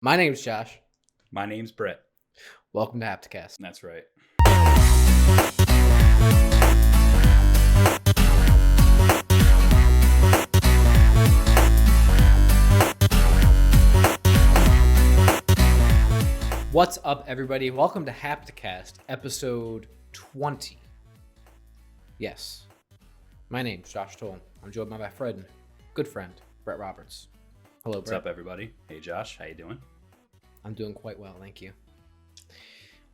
My name's Josh. My name's Brett. Welcome to Hapticast. That's right. What's up, everybody? Welcome to Hapticast, episode 20. Yes, my name's Josh Toll. I'm joined by my friend, good friend, Brett Roberts. Hello, What's Brett. up, everybody? Hey, Josh. How you doing? I'm doing quite well, thank you.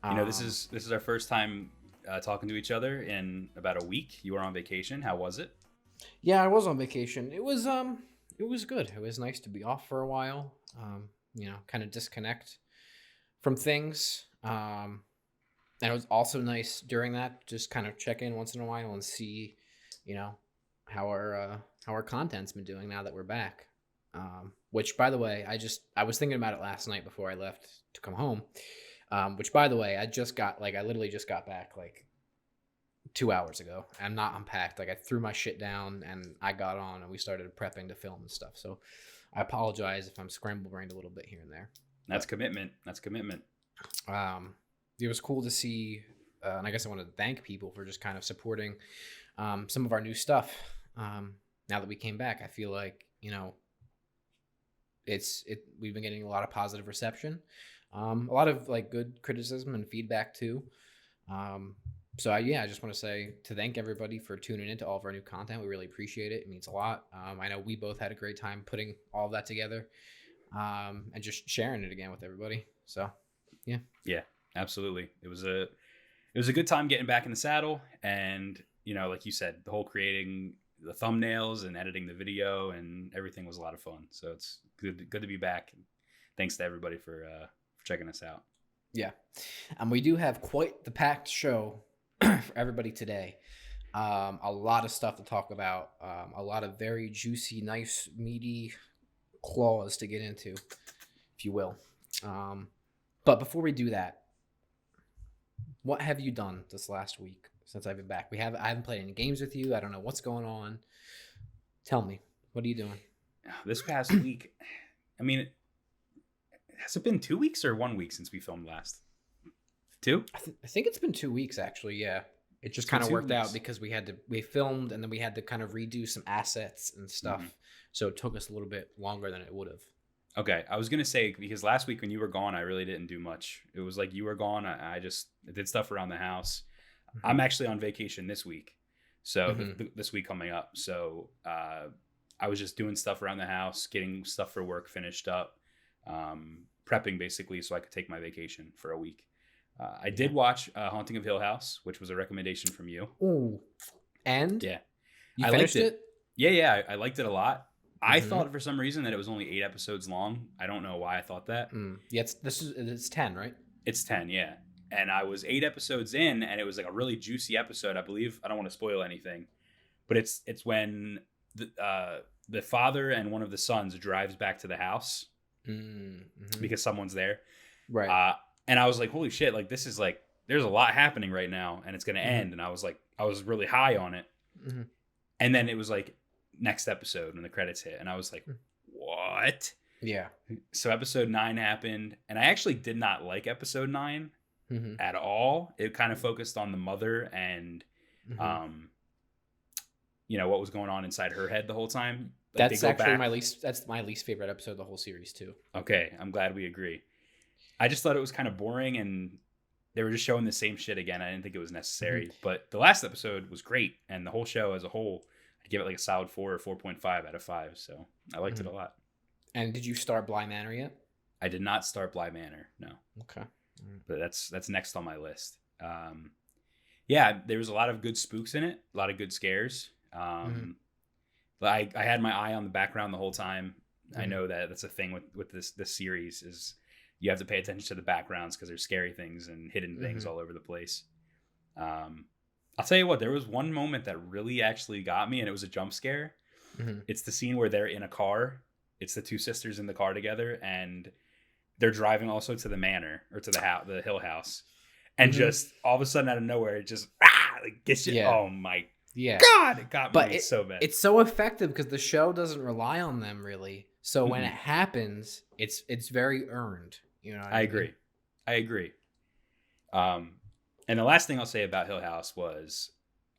This is our first time talking to each other in about a week. You were on vacation. How was it? Yeah, I was on vacation. It was good. It was nice to be off for a while. Kind of disconnect from things. And it was also nice during that, just kind of check in once in a while and see, how our content's been doing now that we're back. Which, by the way, I was thinking about it last night before I left to come home. Which, by the way, I literally just got back 2 hours ago. I'm not unpacked. I threw my shit down and I got on and we started prepping to film and stuff. So I apologize if I'm scramble-brained a little bit here and there. That's commitment. That's commitment. It was cool to see, and I guess I want to thank people for just kind of supporting some of our new stuff. Now that we came back, I feel like, we've been getting a lot of positive reception, a lot of good criticism and feedback too. I just want to thank everybody for tuning into all of our new content. We really appreciate it. It means a lot. I know we both had a great time putting all of that together, and just sharing it again with everybody. So, yeah. Yeah, absolutely. It was a good time getting back in the saddle, and like you said, the whole creating the thumbnails and editing the video and everything was a lot of fun. So it's good to be back. Thanks to everybody for checking us out. Yeah, and we do have quite the packed show for everybody today. A lot of stuff to talk about. A lot of very juicy, nice, meaty claws to get into, if you will. But before we do that, what have you done this last week since I've been back? I haven't played any games with you. I don't know what's going on. Tell me, what are you doing? This past week, has it been 2 weeks or 1 week since we filmed last? 2? I think it's been 2 weeks, actually. Yeah, it just kind of worked out because we filmed and then we had to kind of redo some assets and stuff. Mm-hmm. So it took us a little bit longer than it would have. Okay, I was gonna say, because last week when you were gone, I really didn't do much. It was like you were gone. I did stuff around the house. Mm-hmm. I'm actually on vacation this week, so mm-hmm. This week coming up. So I was just doing stuff around the house, getting stuff for work finished up, prepping basically so I could take my vacation for a week. I did watch Haunting of Hill House, which was a recommendation from you. Ooh, and yeah, you finished it? Yeah, I liked it a lot. I thought for some reason that it was only 8 episodes long. I don't know why I thought that. Yeah, it's 10, right? It's 10, yeah. And I was 8 episodes in, and it was like a really juicy episode. I believe, I don't want to spoil anything, but it's when the father and one of the sons drives back to the house because someone's there, right? And I was like, holy shit! Like this is there's a lot happening right now, and it's gonna end. And I was really high on it, and then it was next episode and the credits hit and I was like, what? Yeah. So episode 9 happened and I actually did not like episode 9 at all. It kind of focused on the mother and what was going on inside her head the whole time. That's actually my least favorite episode of the whole series too. Okay, I'm glad we agree. I just thought it was kind of boring and they were just showing the same shit again. I didn't think it was necessary, but the last episode was great and the whole show as a whole, I give it a solid 4 or 4.5 out of 5. So I liked it a lot. And did you start Bly Manor yet? I did not start Bly Manor. No. Okay. But that's next on my list. Yeah, there was a lot of good spooks in it. A lot of good scares. I had my eye on the background the whole time. I know that's a thing with this series is you have to pay attention to the backgrounds because there's scary things and hidden things all over the place. I'll tell you what, there was one moment that really actually got me, and it was a jump scare. It's the scene where they're in a car. It's the two sisters in the car together, and they're driving also to the manor, or to the Hill House. And just all of a sudden out of nowhere, it just gets you. Yeah. Oh my God, it got me so bad. It's so effective because the show doesn't rely on them really. So when it happens, it's very earned. You know what I mean? I agree. And the last thing I'll say about Hill House was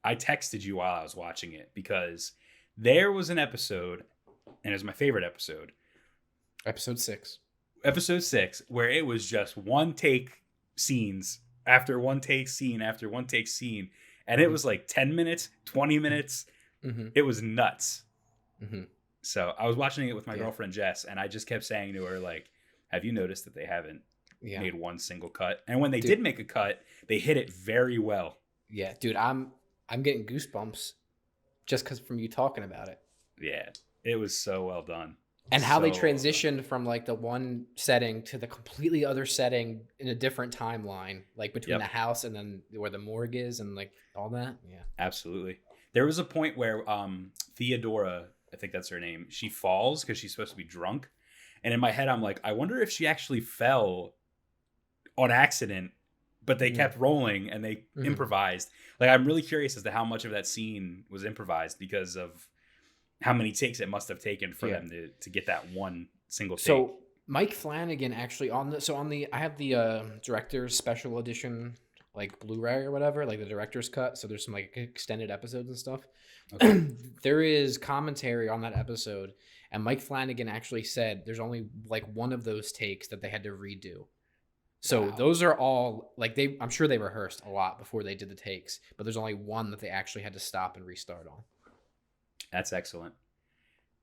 I texted you while I was watching it because there was an episode, and it was my favorite episode, Episode 6. episode 6, where it was just one take scenes after one take scene after one take scene, and it was like 10 minutes, 20 minutes. It was nuts. So I was watching it with my girlfriend Jess, and I just kept saying to her, like, have you noticed that they haven't made one single cut? And when they did make a cut, they hit it very well. Yeah, dude, I'm getting goosebumps just because from you talking about it. Yeah, it was so well done. And how they transitioned from like the one setting to the completely other setting in a different timeline, like between the house and then where the morgue is and like all that. Yeah, absolutely. There was a point where Theodora, I think that's her name, she falls because she's supposed to be drunk. And in my head, I'm like, I wonder if she actually fell on accident, but they kept rolling and they improvised. Like, I'm really curious as to how much of that scene was improvised because of how many takes it must have taken for them to get that one single take. So Mike Flanagan actually I have the director's special edition, like Blu-ray or whatever, like the director's cut. So there's some like extended episodes and stuff. Okay. There is commentary on that episode, and Mike Flanagan actually said there's only like one of those takes that they had to redo. So those are all like I'm sure they rehearsed a lot before they did the takes, but there's only one that they actually had to stop and restart on. That's excellent.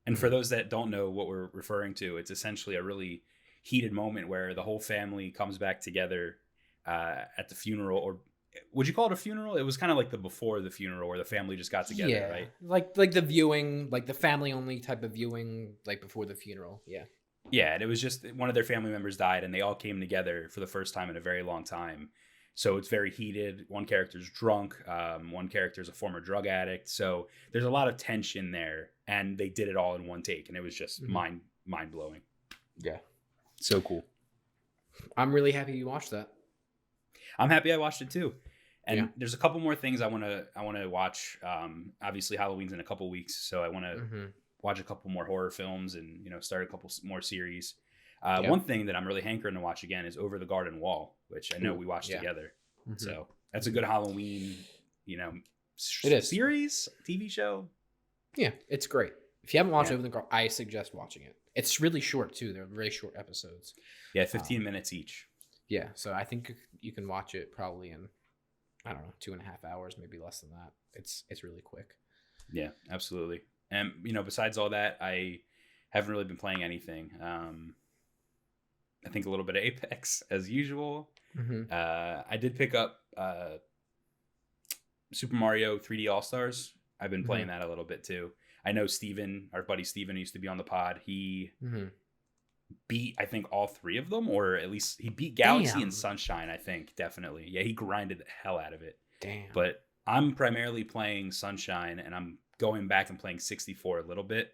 And for those that don't know what we're referring to, it's essentially a really heated moment where the whole family comes back together at the funeral, or would you call it a funeral? It was kind of like the before the funeral where the family just got together, right? Like the viewing, like the family only type of viewing, like before the funeral. Yeah. Yeah, and it was just one of their family members died and they all came together for the first time in a very long time. So it's very heated. One character's drunk. One character's a former drug addict. So there's a lot of tension there, and they did it all in one take, and it was just mind blowing. Yeah, so cool. I'm really happy you watched that. I'm happy I watched it too. And there's a couple more things I want to watch. Obviously, Halloween's in a couple weeks, so I want to watch a couple more horror films and start a couple more series. One thing that I'm really hankering to watch again is Over the Garden Wall, which I know we watched together. So that's a good Halloween, series, TV show. Yeah, it's great. If you haven't watched Over the Garden, I suggest watching it. It's really short too. They're really short episodes. Yeah, 15 minutes each. Yeah, so I think you can watch it probably in, I don't know, 2.5 hours, maybe less than that. It's really quick. Yeah, absolutely. And besides all that, I haven't really been playing anything. I think a little bit of Apex as usual. I did pick up Super Mario 3D All-Stars. I've been playing that a little bit too. I know Steven, our buddy Steven, used to be on the pod. He beat, I think, all 3 of them, or at least he beat Galaxy and Sunshine, I think, definitely. Yeah, he grinded the hell out of it. Damn. But I'm primarily playing Sunshine, and I'm going back and playing 64 a little bit.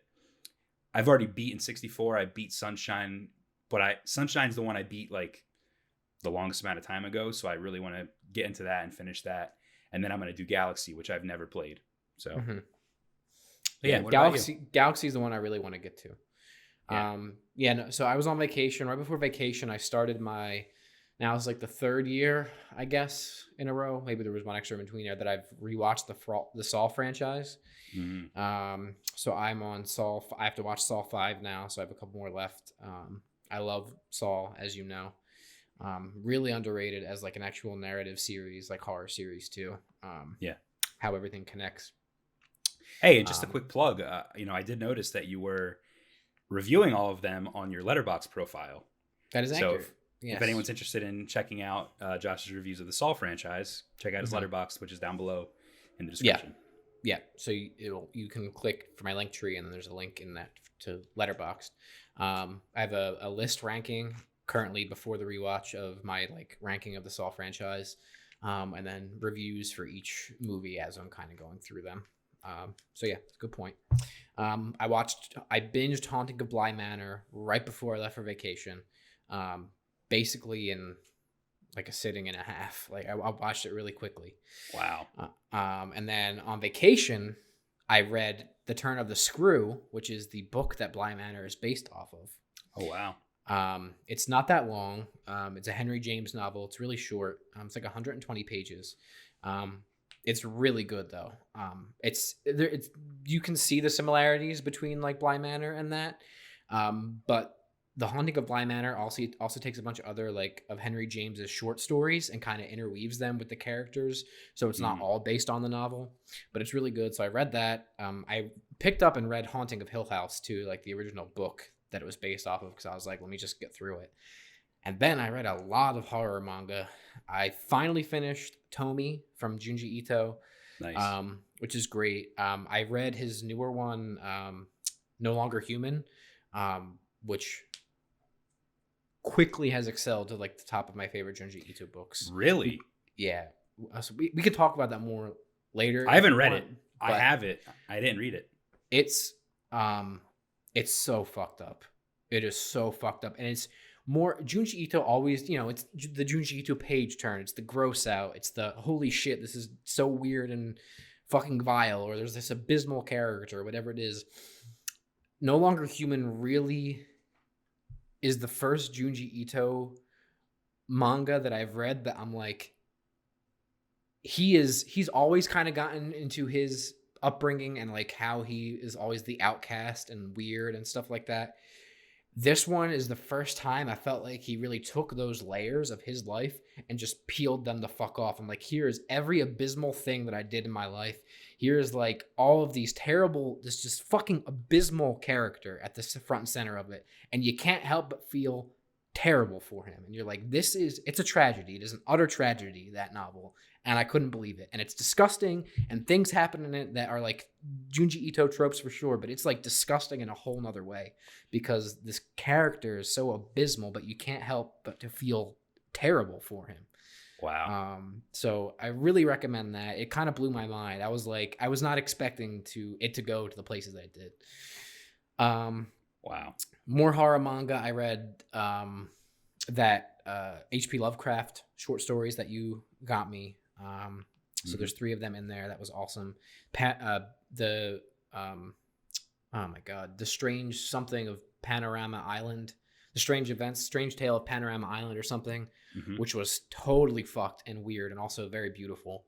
I've already beaten 64. I beat Sunshine, but Sunshine's the one I beat like the longest amount of time ago, so I really want to get into that and finish that. And then I'm going to do Galaxy, which I've never played. So Galaxy is the one I really want to get to. So I was on vacation. Right before vacation, I started now it's like the 3rd year, I guess, in a row. Maybe there was one extra in between there that I've rewatched the Saw franchise. So I'm on Saw. I have to watch Saw 5 now, so I have a couple more left. I love Saw, as you know. Really underrated as like an actual narrative series, like horror series too. How everything connects. Hey, and just a quick plug. I did notice that you were reviewing all of them on your Letterboxd profile. That is accurate. If anyone's interested in checking out Josh's reviews of the Saw franchise, check out his Letterboxd, which is down below in the description. Yeah. So you can click for my link tree, and then there's a link in that to Letterboxd. I have a list ranking currently before the rewatch of my ranking of the Saw franchise, and then reviews for each movie as I'm kind of going through them. Good point. I binged Haunting of Bly Manor right before I left for vacation. Basically in like a sitting and a half. I watched it really quickly. Wow. And then on vacation, I read The Turn of the Screw, which is the book that Bly Manor is based off of. Oh, wow. It's not that long. It's a Henry James novel. It's really short. It's like 120 pages. It's really good though. It's you can see the similarities between like Bly Manor and that. But The Haunting of Bly Manor also takes a bunch of other like of Henry James's short stories and kind of interweaves them with the characters. So it's not all based on the novel, but it's really good. So I read that. I picked up and read Haunting of Hill House too, like the original book that it was based off of, because I was like, let me just get through it. And then I read a lot of horror manga. I finally finished Tomi from Junji Ito, Nice. which is great. I read his newer one, No Longer Human, which quickly has excelled to like the top of my favorite Junji Ito books. Really? Yeah. So we could talk about that more later. I haven't read it. I have it. I didn't read it. It's so fucked up. It is so fucked up. And it's more Junji Ito always, it's the Junji Ito page turn. It's the gross out. It's the holy shit, this is so weird and fucking vile, or there's this abysmal character, or whatever it is. No Longer Human really is the first Junji Ito manga that I've read that I'm like, he's always kind of gotten into his upbringing and like how he is always the outcast and weird and stuff like that. This one is the first time I felt like he really took those layers of his life and just peeled them the fuck off. I'm like, here's every abysmal thing that I did in my life. Here's like all of these terrible, this just fucking abysmal character at the front and center of it. And you can't help but feel terrible for him. And you're like, it's a tragedy. It is an utter tragedy, that novel. And I couldn't believe it. And it's disgusting, and things happen in it that are like Junji Ito tropes for sure, but it's like disgusting in a whole nother way because this character is so abysmal, but you can't help but to feel terrible for him. Wow. So I really recommend that. It kind of blew my mind. I was like, I was not expecting it to go to the places that it did. Wow. More horror manga. I read that H.P. Lovecraft short stories that you got me. So there's 3 of them in there. That was awesome. Oh my God, The Strange Something of Panorama Island, The Strange Tale of Panorama Island or something, which was totally fucked and weird and also very beautiful.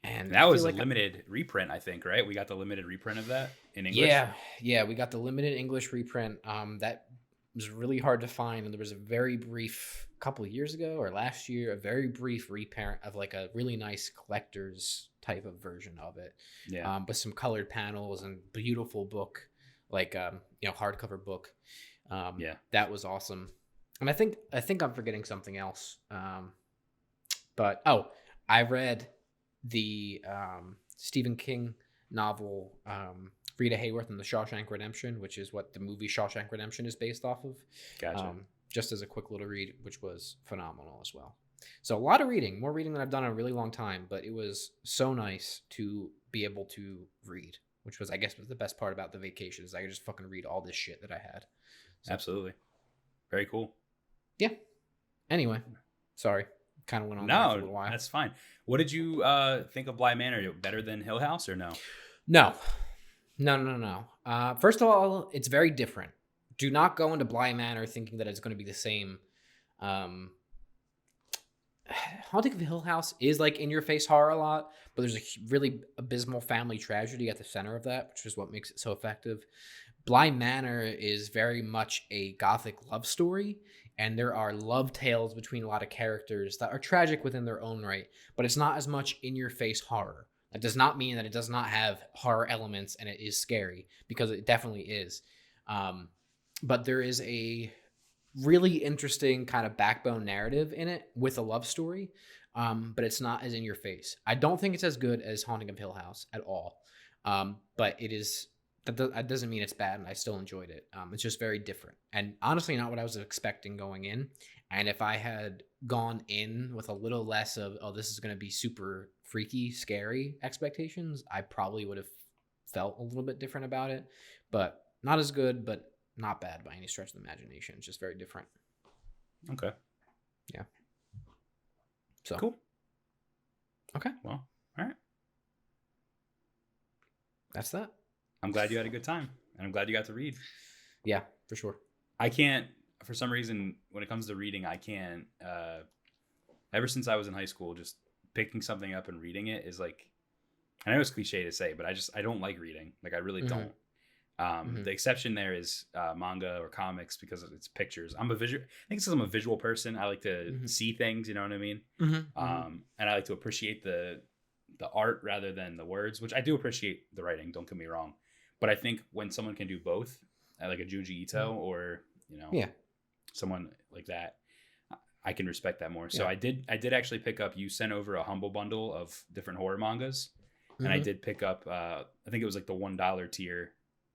And that was a limited reprint, I think, right? We got the limited reprint of that in English. Yeah, we got the limited English reprint. That was really hard to find, and there was a very brief couple of years ago or last year, a very brief reprint of like a really nice collector's type of version of it. Yeah. With some colored panels and beautiful book, like hardcover book. Yeah, that was awesome. And I think I'm forgetting something else. But I read the Stephen King novel Rita Hayworth and the Shawshank Redemption, which is what the movie Shawshank Redemption is based off of. Gotcha. Just as a quick little read, which was phenomenal as well. So a lot of reading, more reading than I've done in a really long time, but it was so nice to be able to read, which was, I guess, was the best part about the vacation is I could just fucking read all this shit that I had. So, absolutely. Very cool. Yeah. Anyway, sorry. Kind of went on for a little while. That's fine. What did you think of Bly Manor? Better than Hill House or no? No. First of all, it's very different. Do not go into Bly Manor thinking that it's going to be the same. Haunting of Hill House is like in-your-face horror a lot, but there's a really abysmal family tragedy at the center of that, which is what makes it so effective. Bly Manor is very much a gothic love story, and there are love tales between a lot of characters that are tragic within their own right, but it's not as much in-your-face horror. That does not mean that it does not have horror elements and it is scary, because it definitely is. But there is a really interesting kind of backbone narrative in it with a love story, but it's not as in your face. I don't think it's as good as Haunting of Hill House at all, but it is. That doesn't mean it's bad, and I still enjoyed it. It's just very different, and honestly, not what I was expecting going in. And if I had gone in with a little less of, this is going to be super freaky, scary expectations, I probably would have felt a little bit different about it. But not as good, but not bad by any stretch of the imagination. It's just very different. Okay. Yeah. So cool. Okay. Well, all right. That's that. I'm glad you had a good time, and I'm glad you got to read. Yeah, for sure. I can't, for some reason, when it comes to reading, I can't. Ever since I was in high school, just picking something up and reading it is like, I know it's cliche to say, but I don't like reading. Like I really don't. The exception there is manga or comics because it's pictures. I think it's because I'm a visual person. I like to see things. You know what I mean? And I like to appreciate the art rather than the words, which I do appreciate the writing. Don't get me wrong, but I think when someone can do both, like a Junji Ito or someone like that, I can respect that more. So I did actually pick up. You sent over a humble bundle of different horror mangas, and I did pick up. I think it was like the $1 tier.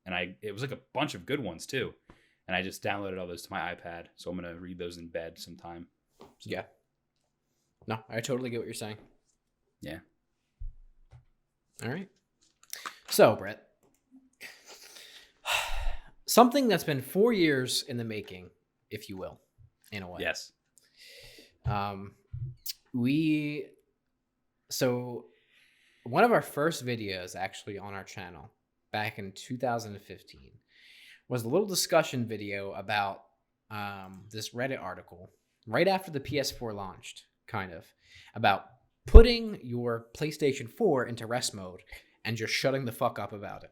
And it was like a bunch of good ones too. And I just downloaded all those to my iPad. So I'm going to read those in bed sometime. So. Yeah. No, I totally get what you're saying. Yeah. All right. So, Brett, something that's been 4 years in the making, if you will, in a way. Yes. So one of our first videos actually on our channel back in 2015 was a little discussion video about this Reddit article right after the PS4 launched, kind of, about putting your PlayStation 4 into rest mode and just shutting the fuck up about it.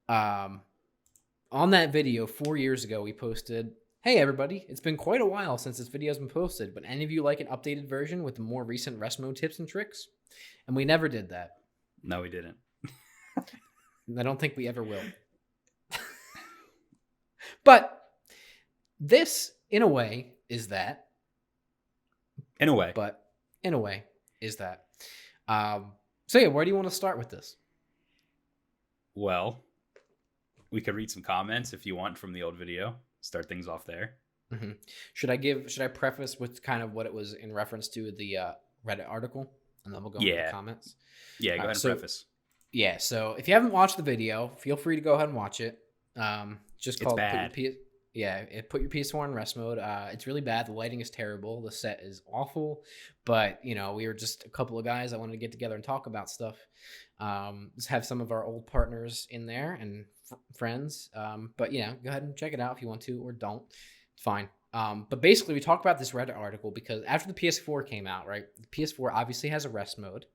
On that video 4 years ago, we posted, "Hey everybody, it's been quite a while since this video has been posted, but any of you like an updated version with the more recent rest mode tips and tricks?" And we never did that. No, we didn't. I don't think we ever will. But this, in a way, is that. In a way. But in a way, is that. So yeah, where do you want to start with this? Well, we could read some comments if you want from the old video. Start things off there. Mm-hmm. Should I preface with kind of what it was in reference to the Reddit article? And then we'll go into the comments. Yeah, go ahead and preface. Yeah, so if you haven't watched the video, feel free to go ahead and watch it. Just called Put your PS4 in rest mode. It's really bad. The lighting is terrible. The set is awful. But, we were just a couple of guys that wanted to get together and talk about stuff. Just have some of our old partners in there and friends. But, go ahead and check it out if you want to or don't. It's fine. But basically, we talked about this Reddit article because after the PS4 came out, right, the PS4 obviously has a rest mode,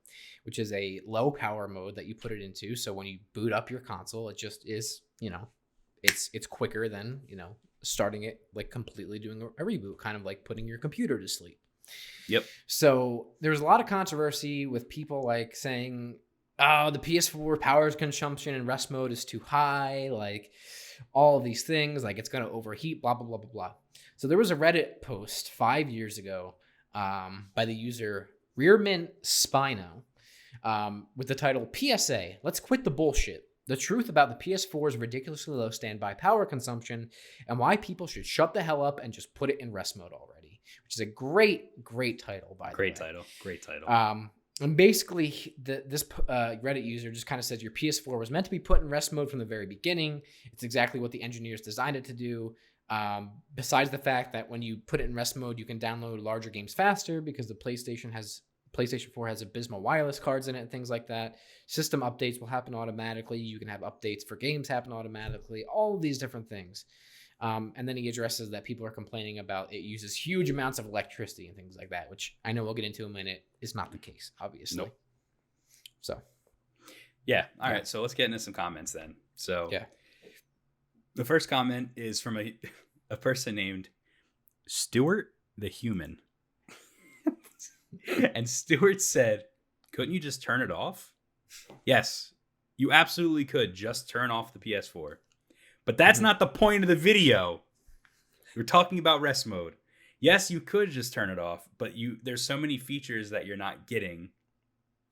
which is a low power mode that you put it into. So when you boot up your console, it just is, it's quicker than, starting it like completely doing a reboot, kind of like putting your computer to sleep. Yep. So there's a lot of controversy with people like saying, oh, the PS4 power consumption in rest mode is too high, like all of these things, like it's going to overheat, blah, blah, blah, blah, blah. So there was a Reddit post 5 years ago by the user Rearmint Spino with the title, "PSA, let's quit the bullshit. The truth about the PS4's ridiculously low standby power consumption and why people should shut the hell up and just put it in rest mode already," which is a great, great title, by the way. Great title. And basically, this Reddit user just kind of says your PS4 was meant to be put in rest mode from the very beginning. It's exactly what the engineers designed it to do. Besides the fact that when you put it in rest mode, you can download larger games faster because the PlayStation 4 has abysmal wireless cards in it and things like that. System updates will happen automatically. You can have updates for games happen automatically. All of these different things. And then he addresses that people are complaining about it uses huge amounts of electricity and things like that, which I know we'll get into in a minute is not the case, obviously. Nope. So. Yeah. All right. So let's get into some comments then. So yeah. The first comment is from a person named Stuart the Human. And Stuart said, "Couldn't you just turn it off?" Yes, you absolutely could just turn off the PS4. But that's not the point of the video. We're talking about rest mode. Yes, you could just turn it off, but there's so many features that you're not getting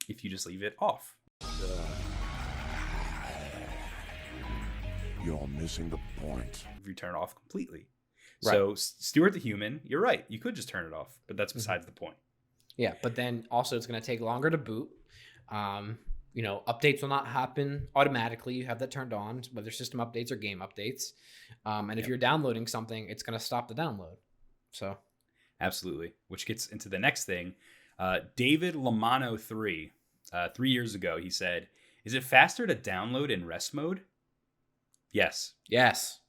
if you just leave it off. You're missing the point. If you turn it off completely. Right. So, Stuart the Human, you're right. You could just turn it off, but that's besides the point. Yeah, but then also it's going to take longer to boot. Updates will not happen automatically. You have that turned on, whether system updates or game updates. And if you're downloading something, it's going to stop the download. So, absolutely. Which gets into the next thing. David Lamano 3 years ago, he said, Is it faster to download in rest mode? Yes. Yes.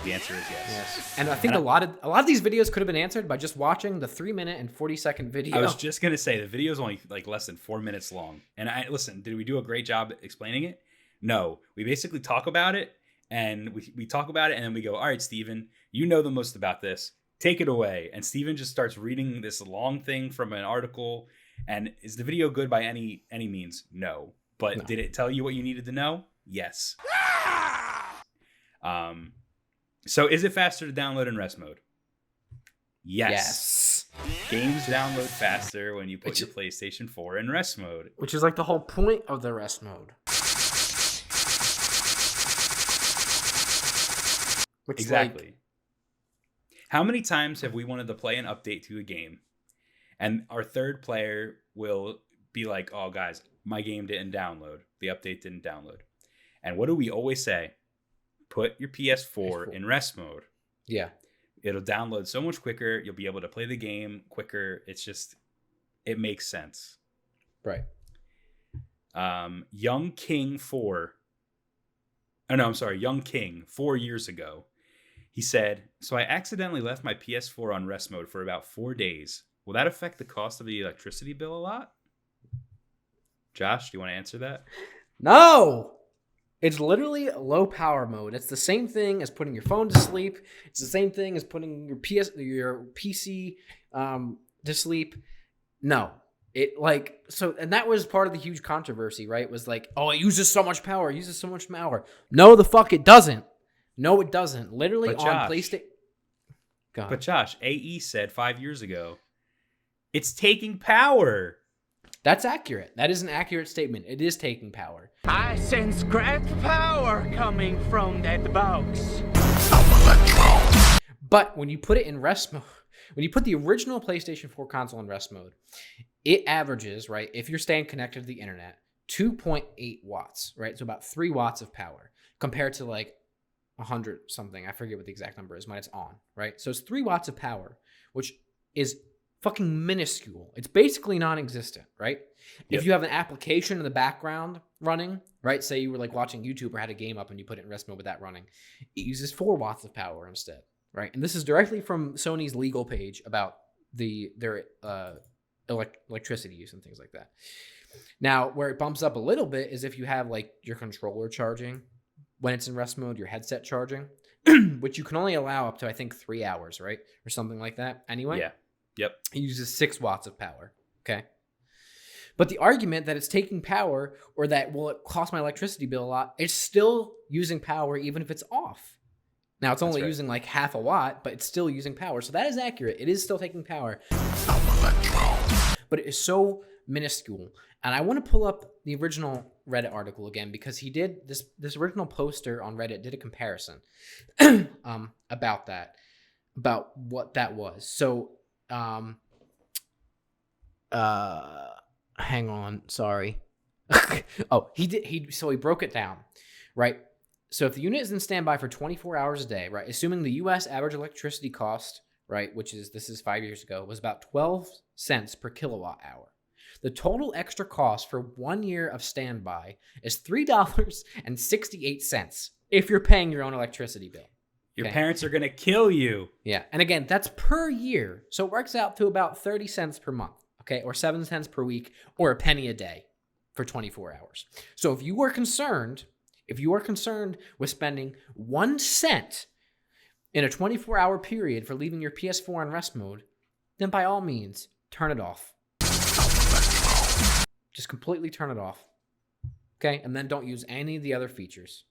The answer is yes. Yes. And I think a lot of these videos could have been answered by just watching the 3-minute and 40-second video. I was just gonna say the video is only like less than 4 minutes long. And listen, did we do a great job explaining it? No. We basically talk about it, and we talk about it, and then we go, all right, Steven, you know the most about this. Take it away. And Steven just starts reading this long thing from an article. And is the video good by any means? No. But no. Did it tell you what you needed to know? Yes. So is it faster to download in rest mode? Yes. Games download faster when you put your PlayStation 4 in rest mode. Which is like the whole point of the rest mode. Exactly. How many times have we wanted to play an update to a game and our third player will be like, oh, guys, my game didn't download. The update didn't download. And what do we always say? Put your PS4 in rest mode. Yeah. It'll download so much quicker. You'll be able to play the game quicker. It makes sense. Right. Young King 4 years ago. He said, so I accidentally left my PS4 on rest mode for about 4 days. Will that affect the cost of the electricity bill a lot? Josh, do you want to answer that? No! It's literally low power mode. It's the same thing as putting your phone to sleep. It's the same thing as putting your PC to sleep. No. And that was part of the huge controversy, right? It was like, oh, it uses so much power. No, the fuck it doesn't. No, it doesn't. Literally on PlayStation. But Josh, AE said 5 years ago, it's taking power. That's accurate. That is an accurate statement. It is taking power. I sense great power coming from that box. But when you put it in rest mode, when you put the original PlayStation 4 console in rest mode, it averages, right, if you're staying connected to the internet, 2.8 watts, right? So about 3 watts of power compared to like 100 something. I forget what the exact number is when it's on, right? So it's 3 watts of power, which is fucking minuscule. It's basically non-existent, right? Yep. If you have an application in the background running, right? Say you were like watching YouTube or had a game up and you put it in rest mode with that running, it uses 4 watts of power instead, right? And this is directly from Sony's legal page about their electricity use and things like that. Now, where it bumps up a little bit is if you have like your controller charging when it's in rest mode, your headset charging, which you can only allow up to, I think, 3 hours, right? Or something like that. Anyway. Yeah. Yep. It uses 6 watts of power. Okay. But the argument that it's taking power or that will it cost my electricity bill a lot, it's still using power even if it's off. Now it's only using like half a watt, but it's still using power. So that is accurate. It is still taking power. But it is so minuscule. And I want to pull up the original Reddit article again because he did this original poster on Reddit did a comparison about what that was. So hang on, sorry. Oh, he broke it down, right? So if the unit is in standby for 24 hours a day, right, assuming the US average electricity cost, right, this is 5 years ago, was about 12 cents per kilowatt hour. The total extra cost for 1 year of standby is $3.68 if you're paying your own electricity bill. Your parents are going to kill you. Yeah. And again, that's per year. So it works out to about 30 cents per month, okay? Or 7 cents per week, or a penny a day for 24 hours. So if you are concerned with spending 1 cent in a 24-hour period for leaving your PS4 in rest mode, then by all means, turn it off. Just completely turn it off. Okay? And then don't use any of the other features.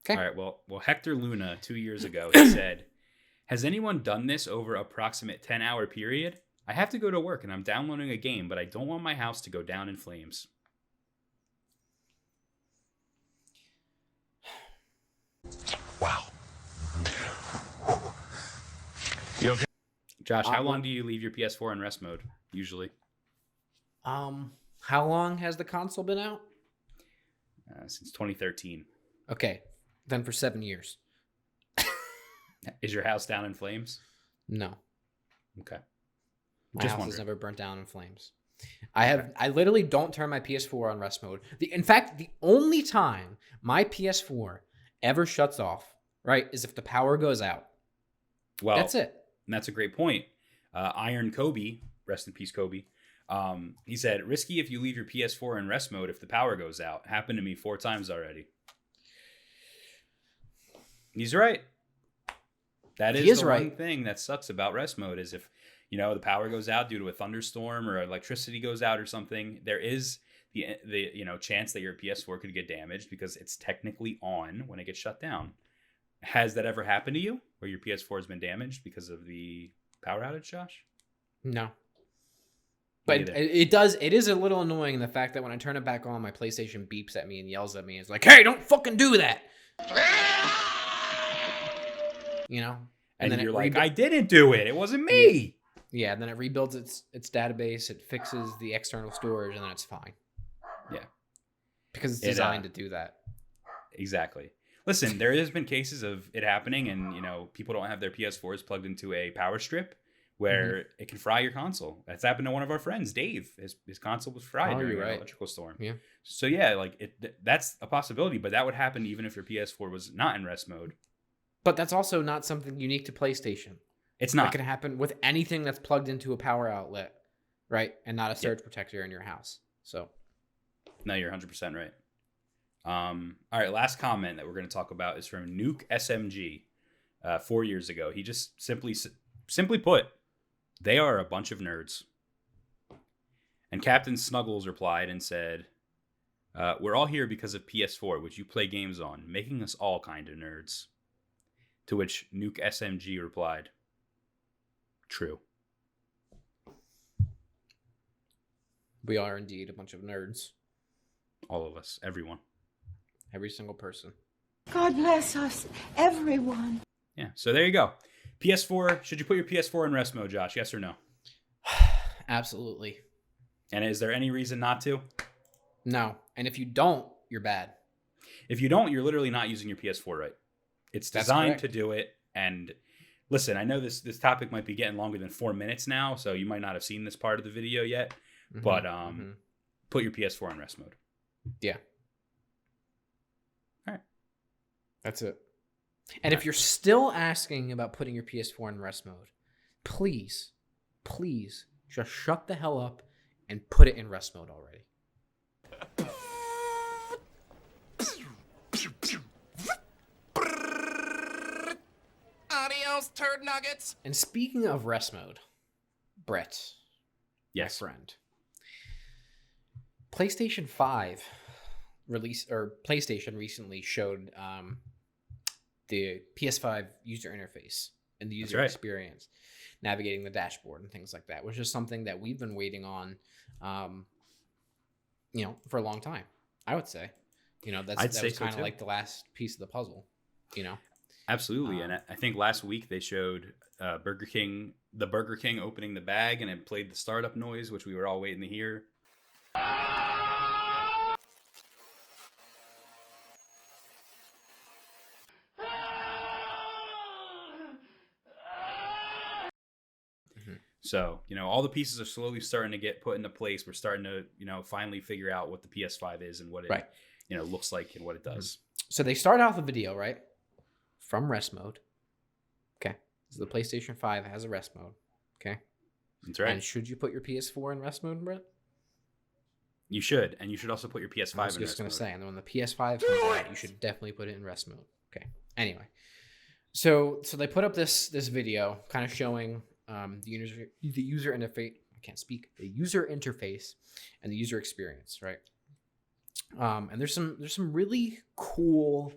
Okay. All right. Well, Hector Luna 2 years ago, he said, has anyone done this over approximate 10-hour period? I have to go to work and I'm downloading a game, but I don't want my house to go down in flames. Wow. You okay? Josh, how long do you leave your PS4 in rest mode, usually? How long has the console been out? Since 2013. Okay, then for 7 years. Is your house down in flames? No. Okay. My Just house has wondering. never burnt down in flames. I literally don't turn my PS4 on rest mode. In fact, the only time my PS4 ever shuts off, right, is if the power goes out. Well, That's it. And that's a great point. Iron Kobe, rest in peace, Kobe. He said, risky if you leave your PS4 in rest mode if the power goes out. Happened to me 4 times already. He's right. That is the one thing that sucks about rest mode is if, the power goes out due to a thunderstorm or electricity goes out or something, there is the chance that your PS4 could get damaged because it's technically on when it gets shut down. Has that ever happened to you where your PS4 has been damaged because of the power outage, Josh? No. But it is a little annoying the fact that when I turn it back on, my PlayStation beeps at me and yells at me. It's like, hey, don't fucking do that. And then you're like, I didn't do it. It wasn't me. Yeah, and then it rebuilds its database. It fixes the external storage, and then it's fine. Yeah. Because it's designed to do that. Exactly. Listen, there has been cases of it happening, and people don't have their PS4s plugged into a power strip where it can fry your console. That's happened to one of our friends, Dave. His console was fried during an electrical storm. Yeah. So yeah, that's a possibility, but that would happen even if your PS4 was not in rest mode. But that's also not something unique to PlayStation. It's not. That can happen with anything that's plugged into a power outlet, right? And not a surge protector in your house. So. No, you're 100% right. All right, last comment that we're going to talk about is from Nuke SMG 4 years ago. He just simply put, they are a bunch of nerds. And Captain Snuggles replied and said, we're all here because of PS4, which you play games on, making us all kind of nerds. To which Nuke SMG replied, true. We are indeed a bunch of nerds. All of us, everyone. Every single person. God bless us, everyone. Yeah, so there you go. PS4, should you put your PS4 in rest mode, Josh? Yes or no? Absolutely. And is there any reason not to? No. And if you don't, you're bad. If you don't, you're literally not using your PS4 right. It's designed to do it. And listen, I know this topic might be getting longer than 4 minutes now, so you might not have seen this part of the video yet. But put your PS4 in rest mode. Yeah. All right. That's it. And if you're still asking about putting your PS4 in rest mode, please just shut the hell up and put it in rest mode already. Adios, turd nuggets. And speaking of rest mode, Brett, yes, my friend, PlayStation 5 PlayStation recently showed the PS5 user interface and the user experience, navigating the dashboard and things like that, which is something that we've been waiting on, for a long time. I would say, that was kind of like the last piece of the puzzle, Absolutely. And I think last week they showed the Burger King opening the bag, and it played the startup noise, which we were all waiting to hear. So, all the pieces are slowly starting to get put into place. We're starting to, finally figure out what the PS5 is and what it, looks like and what it does. So they start off the video, right? From rest mode. Okay. So the PlayStation 5 has a rest mode. Okay. That's right. And should you put your PS4 in rest mode, Brett? You should. And you should also put your PS5 in rest mode. I was just going to say, and then when the PS5 comes out, you should definitely put it in rest mode. Okay. Anyway. So they put up this video kind of showing the user interface. I can't speak. The user interface and the user experience, right? And there's some really cool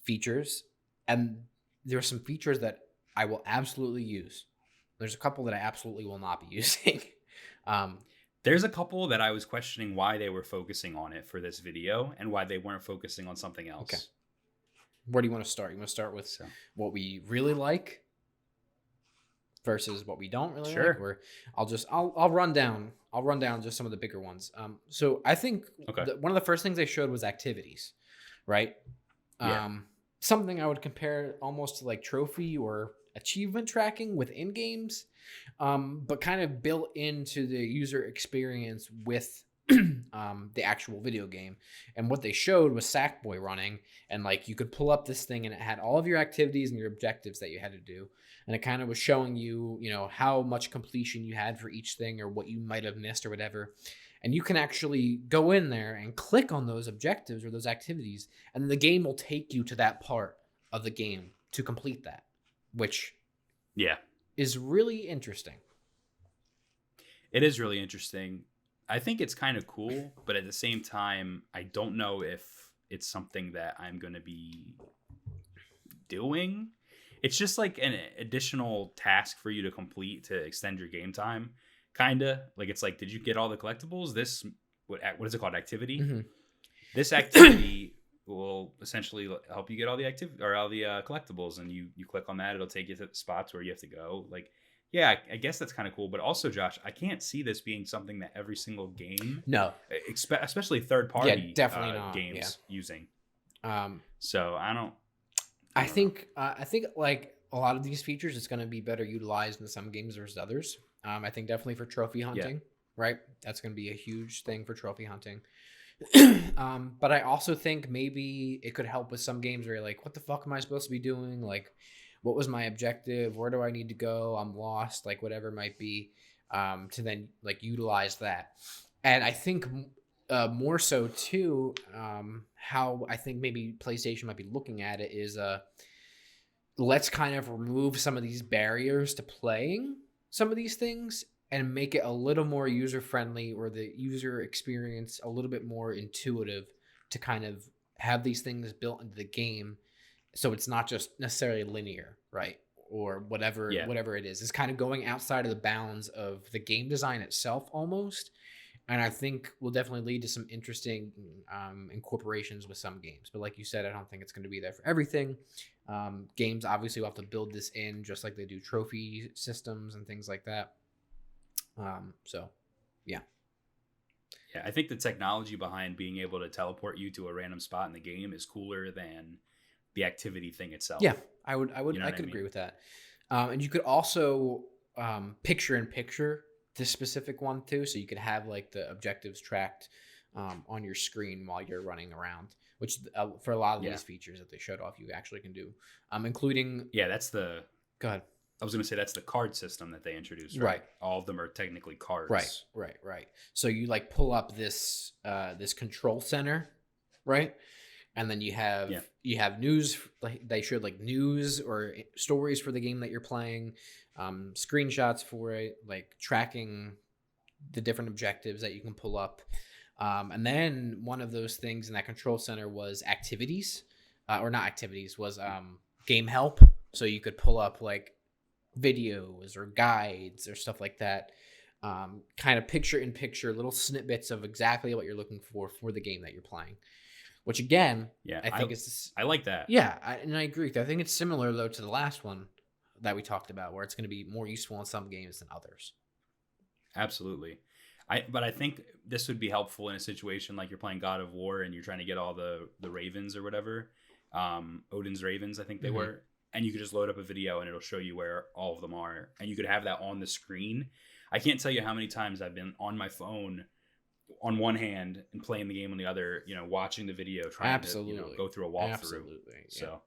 features, and there are some features that I will absolutely use. There's a couple that I absolutely will not be using. There's a couple that I was questioning why they were focusing on it for this video and why they weren't focusing on something else. Okay. Where do you want to start? You want to start with what we really like versus what we don't really like? Or I'll run down just some of the bigger ones. So I think one of the first things they showed was activities, right? Something I would compare almost to like Trophy or achievement tracking within games, but kind of built into the user experience with the actual video game. And what they showed was Sackboy running, and like you could pull up this thing and it had all of your activities and your objectives that you had to do, and it kind of was showing you, you know, how much completion you had for each thing or what you might have missed or whatever. And you can actually go in there and click on those objectives or those activities, and the game will take you to that part of the game to complete that, which is really interesting. It is really interesting. I think it's kind of cool, but at the same time, I don't know if it's something that I'm going to be doing. It's just like an additional task for you to complete to extend your game time. Kind of like, it's like, did you get all the collectibles? This, what is it called? Activity. Mm-hmm. This activity will essentially help you get all the activity or all the collectibles, and you click on that. It'll take you to the spots where you have to go. Like, yeah, I guess that's kind of cool. But also, Josh, I can't see this being something that every single game, especially third-party definitely not. Games using. So I don't. I think like a lot of these features, it's going to be better utilized in some games versus others. I think definitely for trophy hunting, right? That's going to be a huge thing for trophy hunting. But I also think maybe it could help with some games where you're like, what the fuck am I supposed to be doing? Like, what was my objective? Where do I need to go? I'm lost, like whatever it might be, to then like utilize that. And I think more so too, how I think maybe PlayStation might be looking at it is let's kind of remove some of these barriers to playing some of these things and make it a little more user friendly, or the user experience a little bit more intuitive to kind of have these things built into the game. So it's not just necessarily linear, right? Or whatever it is. It's kind of going outside of the bounds of the game design itself almost. And I think will definitely lead to some interesting incorporations with some games. But like you said, I don't think it's going to be there for everything. Games obviously will have to build this in just like they do trophy systems and things like that. So, yeah. Yeah, I think the technology behind being able to teleport you to a random spot in the game is cooler than the activity thing itself. Yeah, I could agree with that. And you could also picture in picture this specific one too, so you could have like the objectives tracked on your screen while you're running around, which for a lot of these features that they showed off, you actually can do, including that's the go ahead. I was going to say that's the card system that they introduced, right? All of them are technically cards. Right. So you like pull up this this control center, right? And then you have news, like they showed like news or stories for the game that you're playing, screenshots for it, like tracking the different objectives that you can pull up. And then one of those things in that control center was activities, or not activities, was game help. So you could pull up like videos or guides or stuff like that, kind of picture in picture little snippets of exactly what you're looking for the game that you're playing, which again, I think I like that. And I agree with that. I think it's similar though to the last one that we talked about, where it's going to be more useful in some games than others. Absolutely. But I think this would be helpful in a situation like you're playing God of War and you're trying to get all the ravens or whatever, Odin's ravens, I think they were. And you could just load up a video and it'll show you where all of them are. And you could have that on the screen. I can't tell you how many times I've been on my phone on one hand and playing the game on the other, watching the video, trying to go through a walkthrough. Absolutely. Yeah. So,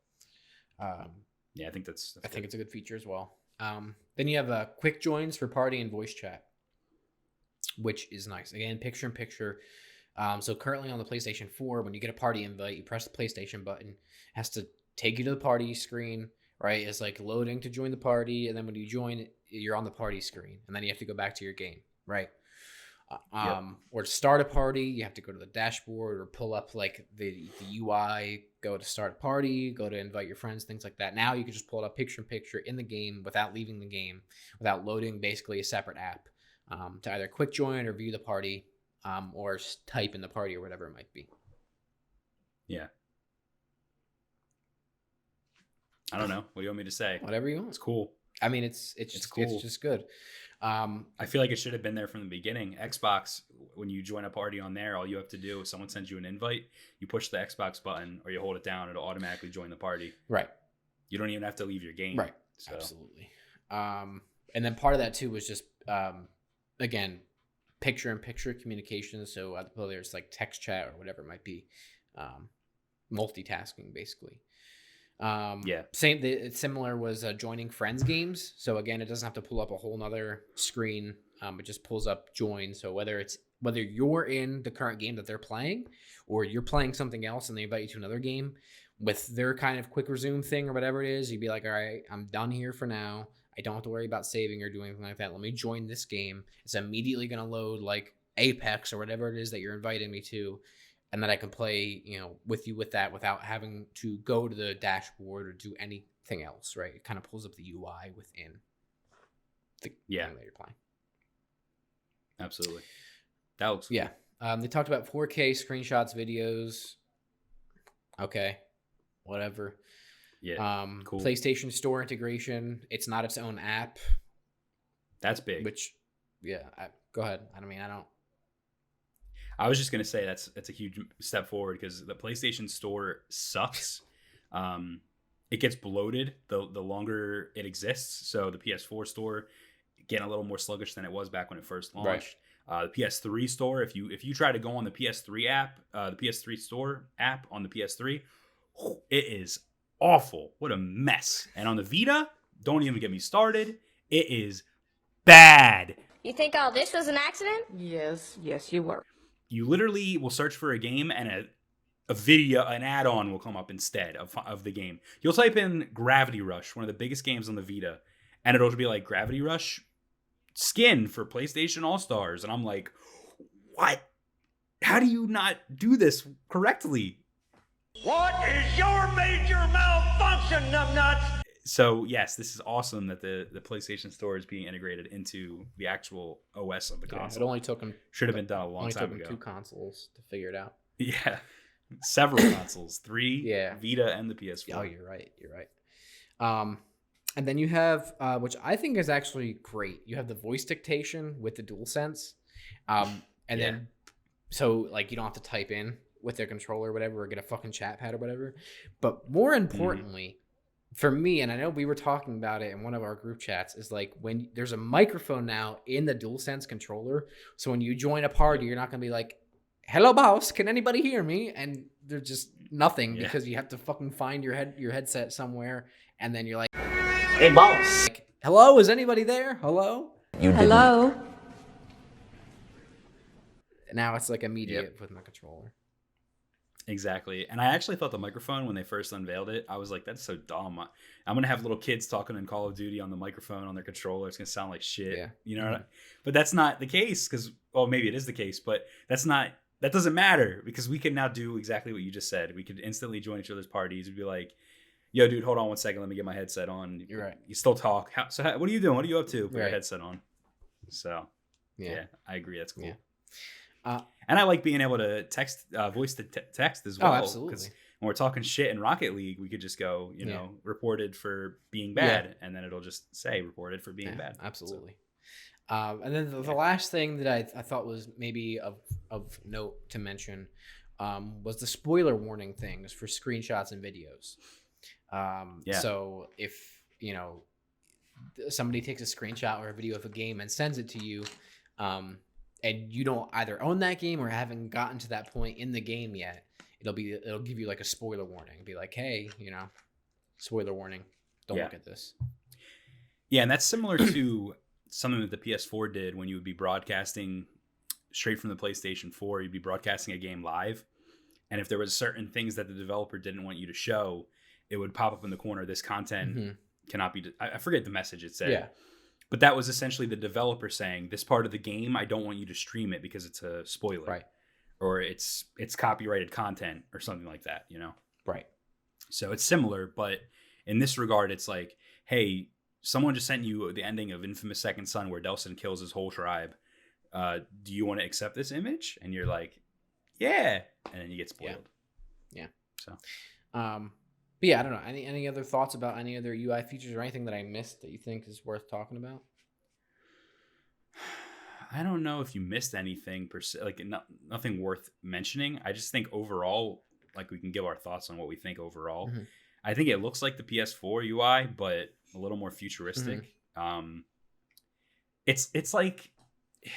I think that's I think it's a good feature as well. Then you have quick joins for party and voice chat, which is nice. Again, picture in picture. So currently on the PlayStation 4, when you get a party invite, you press the PlayStation button. It has to take you to the party screen, right? It's like loading to join the party, and then when you join, you're on the party screen, and then you have to go back to your game, right? Or to start a party, you have to go to the dashboard or pull up like the UI, go to start a party, go to invite your friends, things like that. Now you can just pull it up picture in picture in the game without leaving the game, without loading basically a separate app to either quick join or view the party, or type in the party or whatever it might be. Yeah. I don't know. What do you want me to say? Whatever you want. It's cool. I mean, it's cool. It's just good. I feel like it should have been there from the beginning. Xbox, when you join a party on there, all you have to do is someone sends you an invite, you push the Xbox button or you hold it down, it'll automatically join the party. Right. You don't even have to leave your game. Right. So. Absolutely. And then part of that too was just again, picture-in-picture communication. So whether it's like text chat or whatever it might be, multitasking basically. It's similar was joining friends games. So again, it doesn't have to pull up a whole nother screen. It just pulls up join. So whether you're in the current game that they're playing or you're playing something else and they invite you to another game with their kind of quick resume thing or whatever it is, you'd be like, all right, I'm done here for now. I don't have to worry about saving or doing anything like that. Let me join this game. It's immediately going to load like Apex or whatever it is that you're inviting me to. And then I can play, with you with that without having to go to the dashboard or do anything else, right? It kind of pulls up the UI within the game that you're playing. Absolutely. That looks cool. Yeah. They talked about 4K screenshots, videos. Okay. Whatever. Yeah. Cool. PlayStation Store integration. It's not its own app. That's big. Which, go ahead. I was just gonna say that's a huge step forward because the PlayStation Store sucks. It gets bloated the longer it exists. So the PS4 store getting a little more sluggish than it was back when it first launched. Right. The PS3 store, if you try to go on the PS3 app, the PS3 store app on the PS3, it is awful. What a mess. And on the Vita, don't even get me started. It is bad. You think all this was an accident? Yes, you were. You literally will search for a game and a video, an add-on will come up instead of the game. You'll type in Gravity Rush, one of the biggest games on the Vita, and it'll be like Gravity Rush skin for PlayStation All-Stars. And I'm like, what? How do you not do this correctly? What is your major malfunction, numbnuts? So, yes, this is awesome that the PlayStation Store is being integrated into the actual OS of the console. It only took them... Should have been done a long time ago. Only took them 2 consoles to figure it out. Yeah. Several consoles. 3, Vita, and the PS4. Oh, you're right. And then you have, which I think is actually great, you have the voice dictation with the DualSense. Then, so, like, you don't have to type in with their controller or whatever, or get a fucking chat pad or whatever. But more importantly... For me, and I know we were talking about it in one of our group chats, is like when there's a microphone now in the DualSense controller. So when you join a party, you're not going to be like, hello, boss, can anybody hear me? And there's just nothing because you have to fucking find your headset somewhere. And then you're like, Hey, boss. like, hello, is anybody there? Hello? Hello? Now it's like immediate with my controller. Exactly. And I actually thought the microphone, when they first unveiled it, I was like, that's so dumb. I'm going to have little kids talking in Call of Duty on the microphone on their controller. It's going to sound like shit. Yeah. You know? But that's not the case because, well, maybe it is the case, but that doesn't matter because we can now do exactly what you just said. We could instantly join each other's parties. We'd be like, yo, dude, hold on 1 second. Let me get my headset on. You're right. You still talk. What are you doing? What are you up to? Put your headset on. So, yeah, I agree. That's cool. Yeah. And I like being able to text, voice to text as well. Oh, absolutely. When we're talking shit in Rocket League, we could just go, reported for being bad, and then it'll just say reported for being bad. Absolutely. So. And then the last thing that I thought was maybe of note to mention was the spoiler warning things for screenshots and videos. So if somebody takes a screenshot or a video of a game and sends it to you, and you don't either own that game or haven't gotten to that point in the game yet, it'll give you like a spoiler warning. Be like, hey, spoiler warning. Don't look at this. Yeah, and that's similar to something that the PS4 did when you would be broadcasting straight from the PlayStation 4. You'd be broadcasting a game live, and if there was certain things that the developer didn't want you to show, it would pop up in the corner. This content cannot be. I forget the message it said. Yeah. But that was essentially the developer saying, this part of the game, I don't want you to stream it because it's a spoiler. Right. Or it's copyrighted content or something like that, Right. So it's similar, but in this regard, it's like, hey, someone just sent you the ending of Infamous Second Son where Delsin kills his whole tribe. Do you want to accept this image? And you're like, yeah. And then you get spoiled. Yeah. So. But yeah, I don't know. Any other thoughts about any other UI features or anything that I missed that you think is worth talking about? I don't know if you missed anything per se, like nothing worth mentioning. I just think overall, like we can give our thoughts on what we think overall. I think it looks like the PS4 UI, but a little more futuristic. It's like,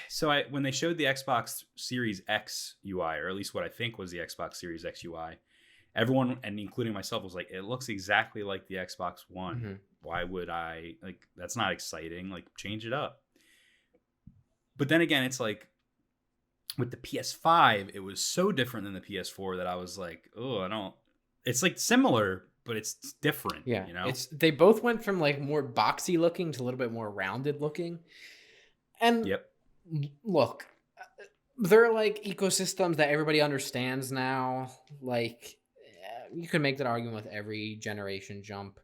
so when they showed the Xbox Series X UI, or at least what I think was the Xbox Series X UI, everyone, and including myself, was like, it looks exactly like the Xbox One. Why would I, like, that's not exciting, like, change it up. But then again, it's like, with the PS5, it was so different than the PS4 that I was like, oh, I don't, it's like similar, but it's different. Yeah, you know, they both went from like more boxy looking to a little bit more rounded looking. And look, they're like ecosystems that everybody understands now. Like, you can make that argument with every generation jump.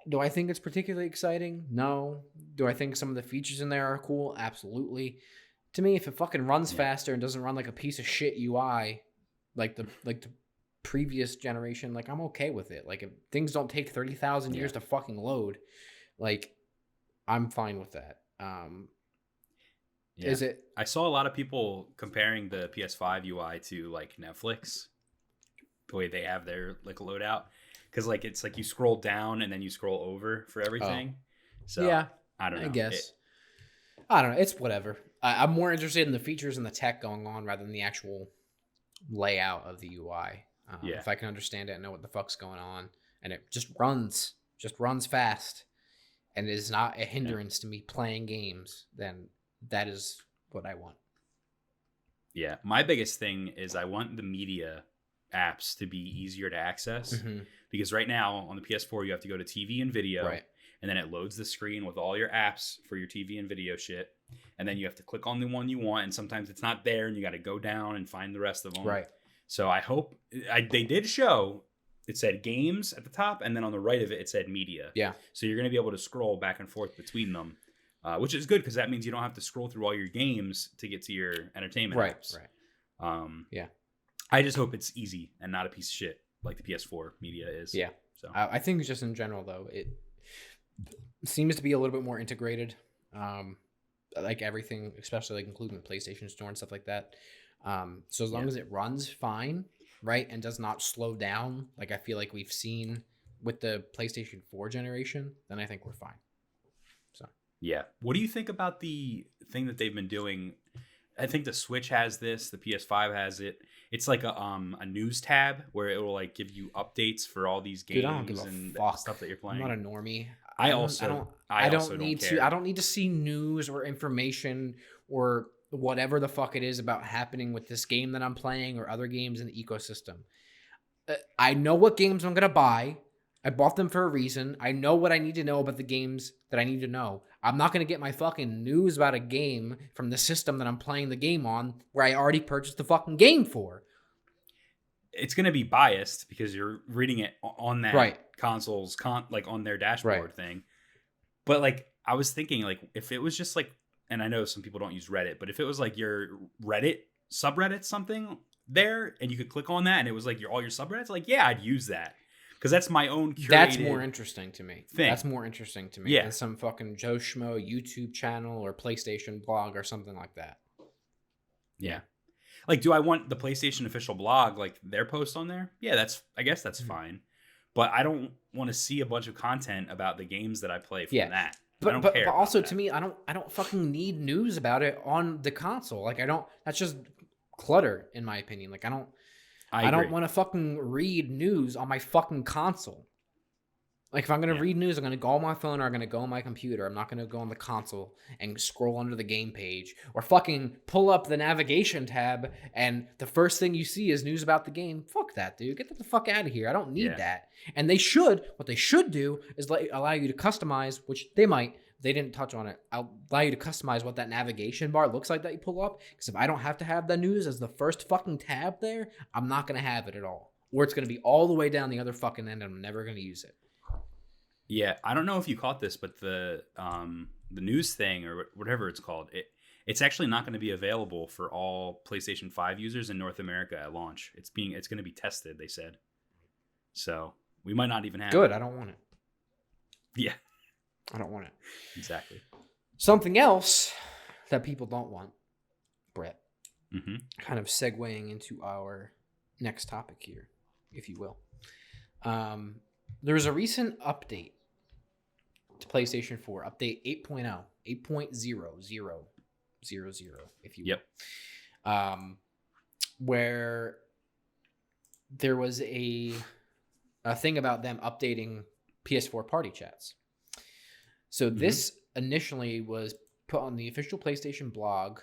Do I think it's particularly exciting? No. Do I think some of the features in there are cool? Absolutely. To me, if it fucking runs faster and doesn't run like a piece of shit UI, like the previous generation, like, I'm okay with it. Like, if things don't take 30,000 years to fucking load, like, I'm fine with that. Is it? I saw a lot of people comparing the PS5 UI to like Netflix, the way they have their like loadout, because like it's like you scroll down and then you scroll over for everything. So yeah, I don't know. I guess I don't know. It's whatever. I'm more interested in the features and the tech going on rather than the actual layout of the UI. If I can understand it and know what the fuck's going on, and it just runs fast, and is not a hindrance to me playing games, then that is what I want. Yeah, my biggest thing is I want the media apps to be easier to access, because right now on the PS4 you have to go to TV and video, and then it loads the screen with all your apps for your TV and video shit, and then you have to click on the one you want, and sometimes it's not there and you got to go down and find the rest of them. So I hope they did show, it said games at the top, and then on the right of it it said media. So you're going to be able to scroll back and forth between them, which is good because that means you don't have to scroll through all your games to get to your entertainment apps. I just hope it's easy and not a piece of shit like the PS4 media is. So I think just in general though, it seems to be a little bit more integrated, like everything, especially like including the PlayStation Store and stuff like that. So as long as it runs fine, right, and does not slow down, like I feel like we've seen with the PlayStation 4 generation, then I think we're fine. So yeah, what do you think about the thing that they've been doing? I think the Switch has this, the PS5 has it. It's like a news tab where it will like give you updates for all these games. Dude, I don't give and a fuck. Stuff that you're playing. I'm not a normie. I don't need to see news or information or whatever the fuck it is about happening with this game that I'm playing or other games in the ecosystem. I know what games I'm gonna buy. I bought them for a reason. I know what I need to know about the games that I need to know. I'm not going to get my fucking news about a game from the system that I'm playing the game on where I already purchased the fucking game for. It's going to be biased because you're reading it on that console's like on their dashboard thing. But like I was thinking, like, if it was just like, and I know some people don't use Reddit, but if it was like your Reddit subreddit something there and you could click on that and it was like all your subreddits, like, yeah, I'd use that. Because that's my own curated That's more interesting to me. Thing. That's more interesting to me than some fucking Joe Schmo YouTube channel or PlayStation blog or something like that. Yeah. Like, do I want the PlayStation official blog, like their post on there? Yeah, I guess that's fine. But I don't want to see a bunch of content about the games that I play from that. But also to me, I don't fucking need news about it on the console. Like that's just clutter in my opinion. Like I don't want to fucking read news on my fucking console. Like, if I'm going to read news, I'm going to go on my phone or I'm going to go on my computer. I'm not going to go on the console and scroll under the game page or fucking pull up the navigation tab and the first thing you see is news about the game. Fuck that, dude. Get the fuck out of here. I don't need that. And what they should do is allow you to customize, which they might. They didn't touch on it. I'll allow you to customize what that navigation bar looks like that you pull up. Because if I don't have to have the news as the first fucking tab there, I'm not going to have it at all. Or it's going to be all the way down the other fucking end and I'm never going to use it. Yeah, I don't know if you caught this, but the news thing or whatever it's called, it's actually not going to be available for all PlayStation 5 users in North America at launch. It's going to be tested, they said. So we might not even have Good, it. I don't want it. Yeah. I don't want it. Exactly. Something else that people don't want, Brett, mm-hmm. kind of segueing into our next topic here, if you will. There's a recent update to PlayStation 4, update 8.0, 8.0000, if you will. Where there was a thing about them updating PS4 party chats. So this initially was put on the official PlayStation blog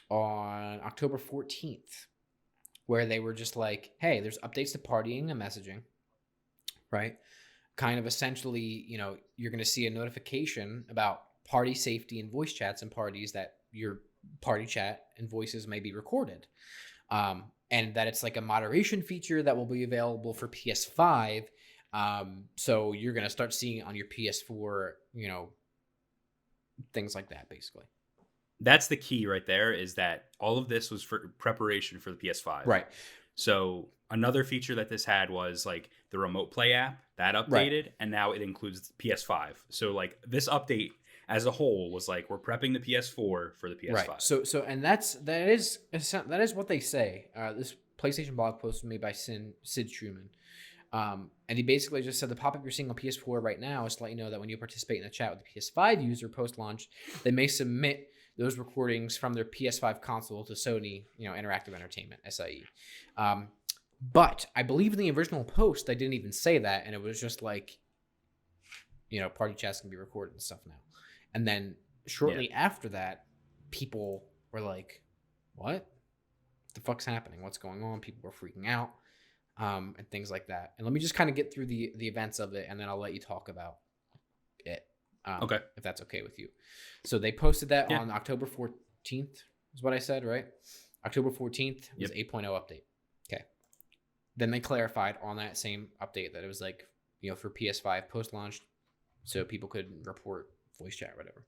on October 14th, where they were just like, hey, there's updates to partying and messaging, right? Kind of essentially, you know, you're going to see a notification about party safety and voice chats and parties that your party chat and voices may be recorded. And that it's like a moderation feature that will be available for PS5. So you're going to start seeing it on your PS4, you know, things like that, basically. That's the key right there, is that all of this was for preparation for the PS5. Right. So another feature that this had was like the remote play app that updated, and now it includes the PS5. So like this update as a whole was like, we're prepping the PS4 for the PS5. Right. So and that is what they say. This PlayStation blog post was made by Sid Truman. And he basically just said the pop-up you're seeing on PS4 right now is to let you know that when you participate in a chat with the PS5 user post-launch, they may submit those recordings from their PS5 console to Sony, you know, Interactive Entertainment, SIE. But I believe in the original post, they didn't even say that, and it was just like, you know, party chats can be recorded and stuff now. And then shortly after that, people were like, what the fuck's happening? What's going on? People were freaking out, and things like that. And let me just kind of get through the events of it, and then I'll let you talk about it. Okay. If that's okay with you. So they posted that on October 14th is what I said, right? October 14th was 8.0 update. Okay. Then they clarified on that same update that it was like, you know, for PS5 post-launch, so people could report voice chat or whatever.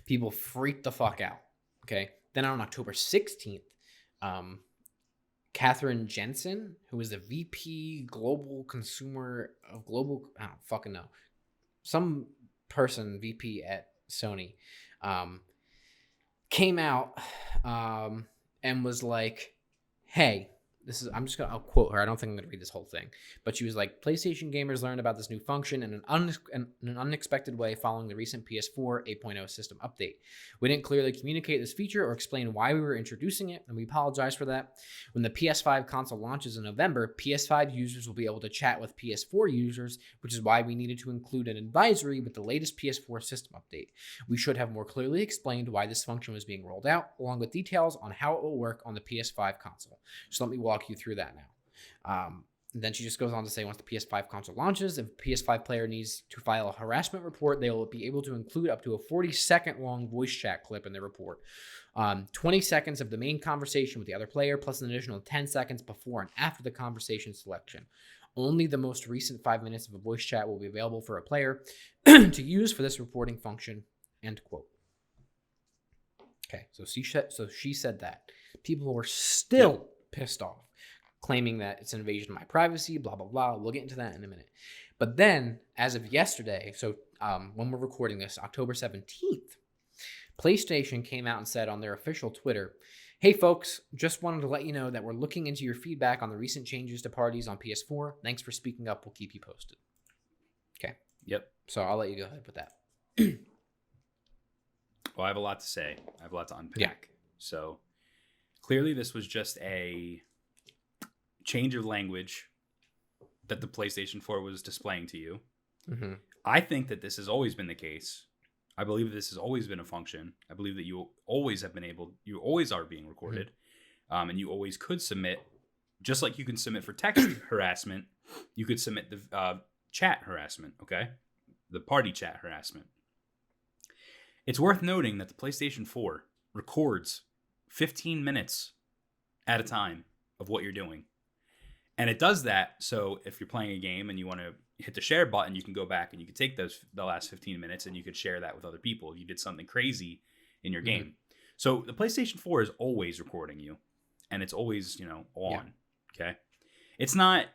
People freaked the fuck out. Okay. Then on October 16th, Catherine Jensen, who is the VP Global Consumer of Global, I don't fucking know, some person VP at Sony, came out and was like, hey, I'll quote her. I don't think I'm going to read this whole thing, but she was like, PlayStation gamers learned about this new function in an unexpected way following the recent PS4 8.0 system update. We didn't clearly communicate this feature or explain why we were introducing it, and we apologize for that. When the PS5 console launches in November, PS5 users will be able to chat with PS4 users, which is why we needed to include an advisory with the latest PS4 system update. We should have more clearly explained why this function was being rolled out, along with details on how it will work on the PS5 console. So let me walk you through that now. Then she just goes on to say, once the PS5 console launches, if a PS5 player needs to file a harassment report, they will be able to include up to a 40-second long voice chat clip in the report. 20 seconds of the main conversation with the other player, plus an additional 10 seconds before and after the conversation selection. Only the most recent 5 minutes of a voice chat will be available for a player to use for this reporting function, end quote. Okay, so she said that. People were still pissed off, claiming that it's an invasion of my privacy, blah, blah, blah. We'll get into that in a minute. But then, as of yesterday, so when we're recording this, October 17th, PlayStation came out and said on their official Twitter, hey folks, just wanted to let you know that we're looking into your feedback on the recent changes to parties on PS4. Thanks for speaking up. We'll keep you posted. Okay. Yep. So I'll let you go ahead with that. Well, I have a lot to say. I have a lot to unpack. Yeah. So clearly this was just a change of language that the PlayStation 4 was displaying to you. Mm-hmm. I think that this has always been the case. I believe this has always been a function. I believe that you always are being recorded. Mm-hmm. And you always could submit, just like you can submit for text harassment, you could submit the chat harassment, okay? The party chat harassment. It's worth noting that the PlayStation 4 records 15 minutes at a time of what you're doing. And it does that so if you're playing a game and you want to hit the share button, you can go back and you can take the last 15 minutes and you could share that with other people if you did something crazy in your game. So the PlayStation 4 is always recording you, and it's always, on. Okay? It's not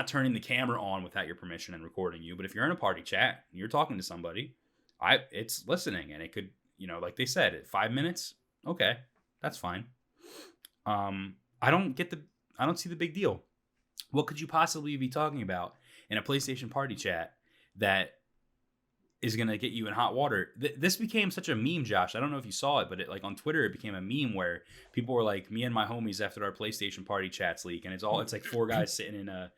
turning the camera on without your permission and recording you, but if you're in a party chat and you're talking to somebody, it's listening, and it could, like they said, at 5 minutes, okay, that's fine. I don't see the big deal. What could you possibly be talking about in a PlayStation party chat that is going to get you in hot water. This became such a meme, Josh. I don't know if you saw it, but it, like on Twitter, it became a meme where people were like, me and my homies after our PlayStation party chats leak. And it's like 4 guys sitting in a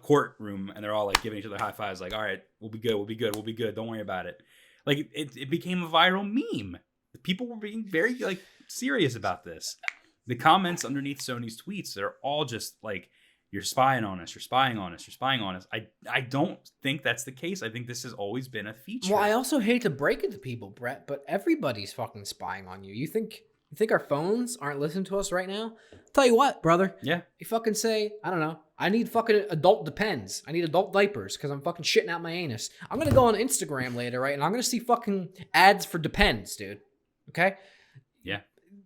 courtroom, and they're all like giving each other high fives. Like, all right, we'll be good. We'll be good. We'll be good. Don't worry about it. Like it became a viral meme. People were being very like serious about this. The comments underneath Sony's tweets, they're all just like, you're spying on us. You're spying on us. You're spying on us. I don't think that's the case. I think this has always been a feature. Well, I also hate to break it to people, Brett, but everybody's fucking spying on you. You think our phones aren't listening to us right now? Tell you what, brother. Yeah. You fucking say, I don't know, I need fucking adult Depends. I need adult diapers because I'm fucking shitting out my anus. I'm going to go on Instagram later, right? And I'm going to see fucking ads for Depends, dude. Okay? Yeah.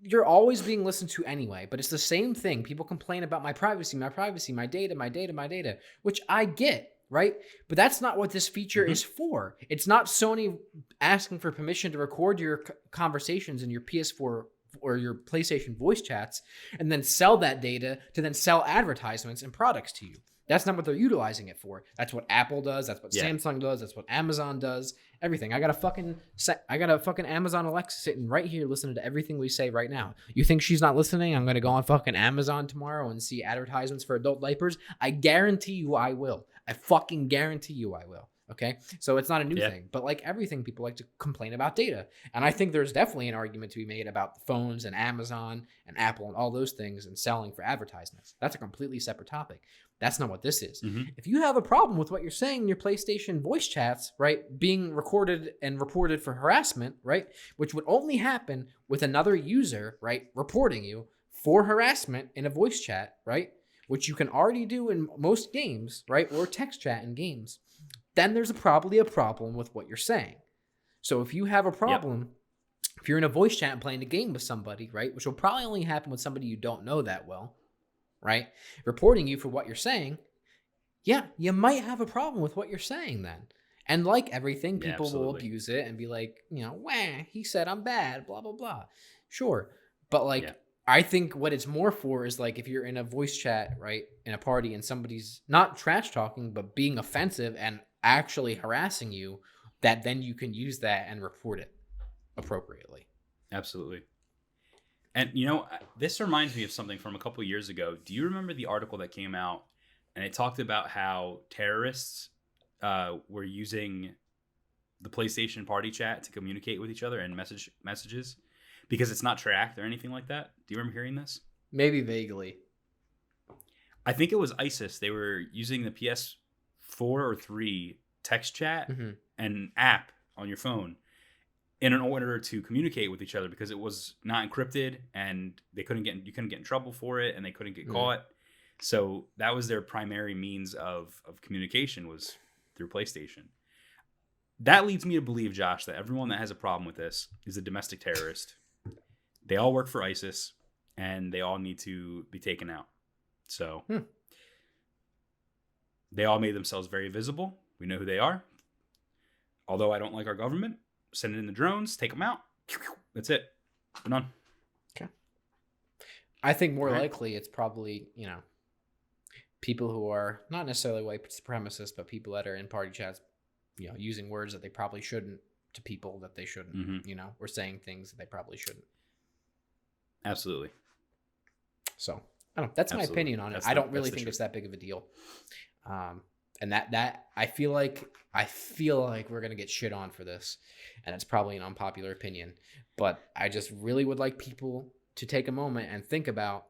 You're always being listened to anyway, but it's the same thing. People complain about my privacy, my data, which I get, right? But that's not what this feature is for. It's not Sony asking for permission to record your conversations in your PS4 or your PlayStation voice chats and then sell that data to then sell advertisements and products to you. That's not what they're utilizing it for. That's what Apple does. That's what Samsung does. That's what Amazon does. Everything. I got a fucking Amazon Alexa sitting right here listening to everything we say right now. You think she's not listening? I'm going to go on fucking Amazon tomorrow and see advertisements for adult diapers. I guarantee you I will. I fucking guarantee you I will. Okay? So it's not a new thing. But like everything, people like to complain about data. And I think there's definitely an argument to be made about phones and Amazon and Apple and all those things and selling for advertisements. That's a completely separate topic. That's not what this is. If you have a problem with what you're saying in your PlayStation voice chats, right, being recorded and reported for harassment, right, which would only happen with another user, right, reporting you for harassment in a voice chat, right, which you can already do in most games, right, or text chat in games, then there's probably a problem with what you're saying. So if you have a problem, if you're in a voice chat and playing a game with somebody, right, which will probably only happen with somebody you don't know that well, right? Reporting you for what you're saying, yeah, you might have a problem with what you're saying then. And like everything, people will abuse it and be like, wah, he said I'm bad, blah, blah, blah. Sure. But like, I think what it's more for is like if you're in a voice chat, right, in a party and somebody's not trash talking, but being offensive and actually harassing you, that then you can use that and report it appropriately. Absolutely. And, this reminds me of something from a couple of years ago. Do you remember the article that came out and it talked about how terrorists were using the PlayStation party chat to communicate with each other and messages because it's not tracked or anything like that? Do you remember hearing this? Maybe vaguely. I think it was ISIS. They were using the PS4 or 3 text chat and app on your phone in order to communicate with each other because it was not encrypted and you couldn't get in trouble for it and they couldn't get caught. So that was their primary means of communication was through PlayStation. That leads me to believe, Josh, that everyone that has a problem with this is a domestic terrorist. They all work for ISIS and they all need to be taken out. So they all made themselves very visible. We know who they are. Although I don't like our government, send in the drones, take them out. That's it. We're done. Okay. I think more likely it's probably, people who are not necessarily white supremacists, but people that are in party chats, using words that they probably shouldn't to people that they shouldn't, or saying things that they probably shouldn't. Absolutely. So, I don't know. That's my opinion on it. I don't really think it's that big of a deal. And that I feel like we're gonna get shit on for this, and it's probably an unpopular opinion, but I just really would like people to take a moment and think about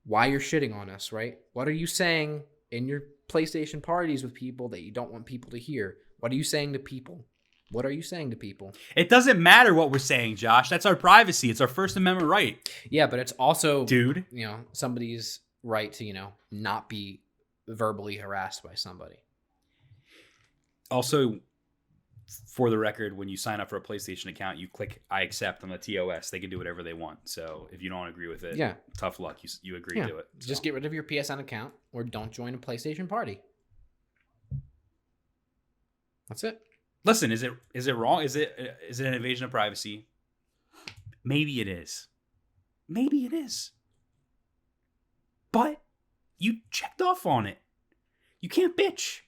why you're shitting on us, right? What are you saying in your PlayStation parties with people that you don't want people to hear? What are you saying to people? What are you saying to people? It doesn't matter what we're saying, Josh. That's our privacy. It's our First Amendment right. Yeah, but it's also, dude, somebody's right to, not be verbally harassed by somebody. Also, for the record, when you sign up for a PlayStation account, you click I accept on the TOS. They can do whatever they want. So if you don't agree with it, tough luck. You agree to it. So. Just get rid of your PSN account or don't join a PlayStation party. That's it. Listen, is it wrong? Is it an invasion of privacy? Maybe it is. Maybe it is. But you checked off on it. You can't bitch.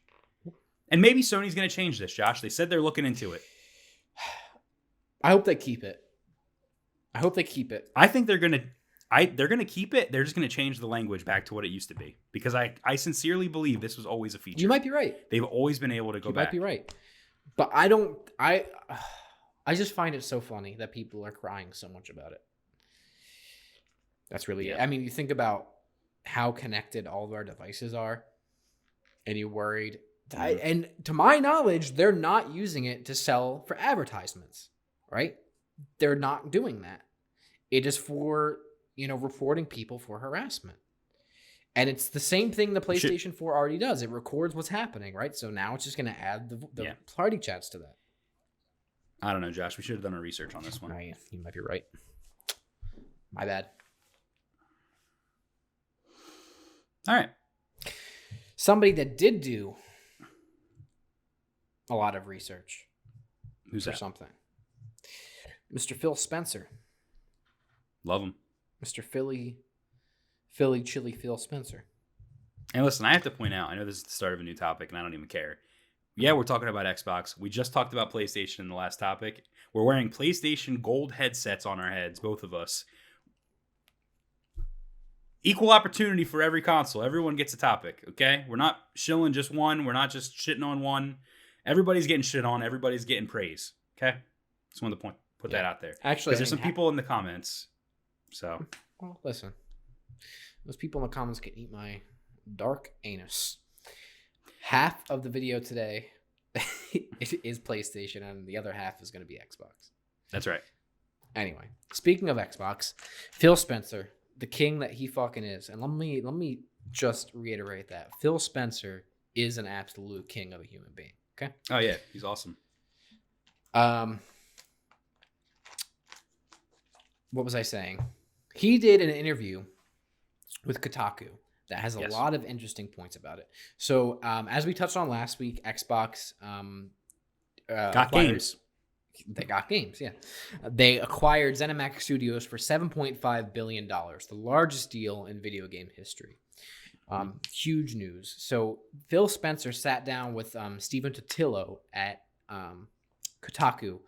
And maybe Sony's going to change this, Josh. They said they're looking into it. I hope they keep it. I hope they keep it. I think they're going to keep it. They're just going to change the language back to what it used to be, because I sincerely believe this was always a feature. You might be right. They've always been able to go back. You might be right. But I just find it so funny that people are crying so much about it. That's really it. I mean, you think about how connected all of our devices are, and you're worried. And to my knowledge, they're not using it to sell for advertisements, right? They're not doing that. It is for, reporting people for harassment. And it's the same thing the PlayStation 4 already does. It records what's happening, right? So now it's just going to add the party chats to that. I don't know, Josh. We should have done our research on this one. You might be right. My bad. All right. Somebody that did do a lot of research. Who's that? Something. Mr. Phil Spencer. Love him. Mr. Philly Chili Phil Spencer. And listen, I have to point out, I know this is the start of a new topic and I don't even care. Yeah, we're talking about Xbox. We just talked about PlayStation in the last topic. We're wearing PlayStation gold headsets on our heads, both of us. Equal opportunity for every console. Everyone gets a topic, okay? We're not shilling just one. We're not just shitting on one. Everybody's getting shit on. Everybody's getting praise, okay? Just wanted to put that out there. Actually, because there's some people in the comments. So, well, listen. Those people in the comments can eat my dark anus. Half of the video today is PlayStation, and the other half is going to be Xbox. That's right. Anyway, speaking of Xbox, Phil Spencer, the king that he fucking is, and let me just reiterate that Phil Spencer is an absolute king of a human being. Okay. Oh yeah, he's awesome. What was I saying? He did an interview with Kotaku that has a lot of interesting points about it. So, as we touched on last week, Xbox got games. They got games, yeah. They acquired ZeniMax Studios for $7.5 billion, the largest deal in video game history. Huge news. So Phil Spencer sat down with Stephen Totilo at Kotaku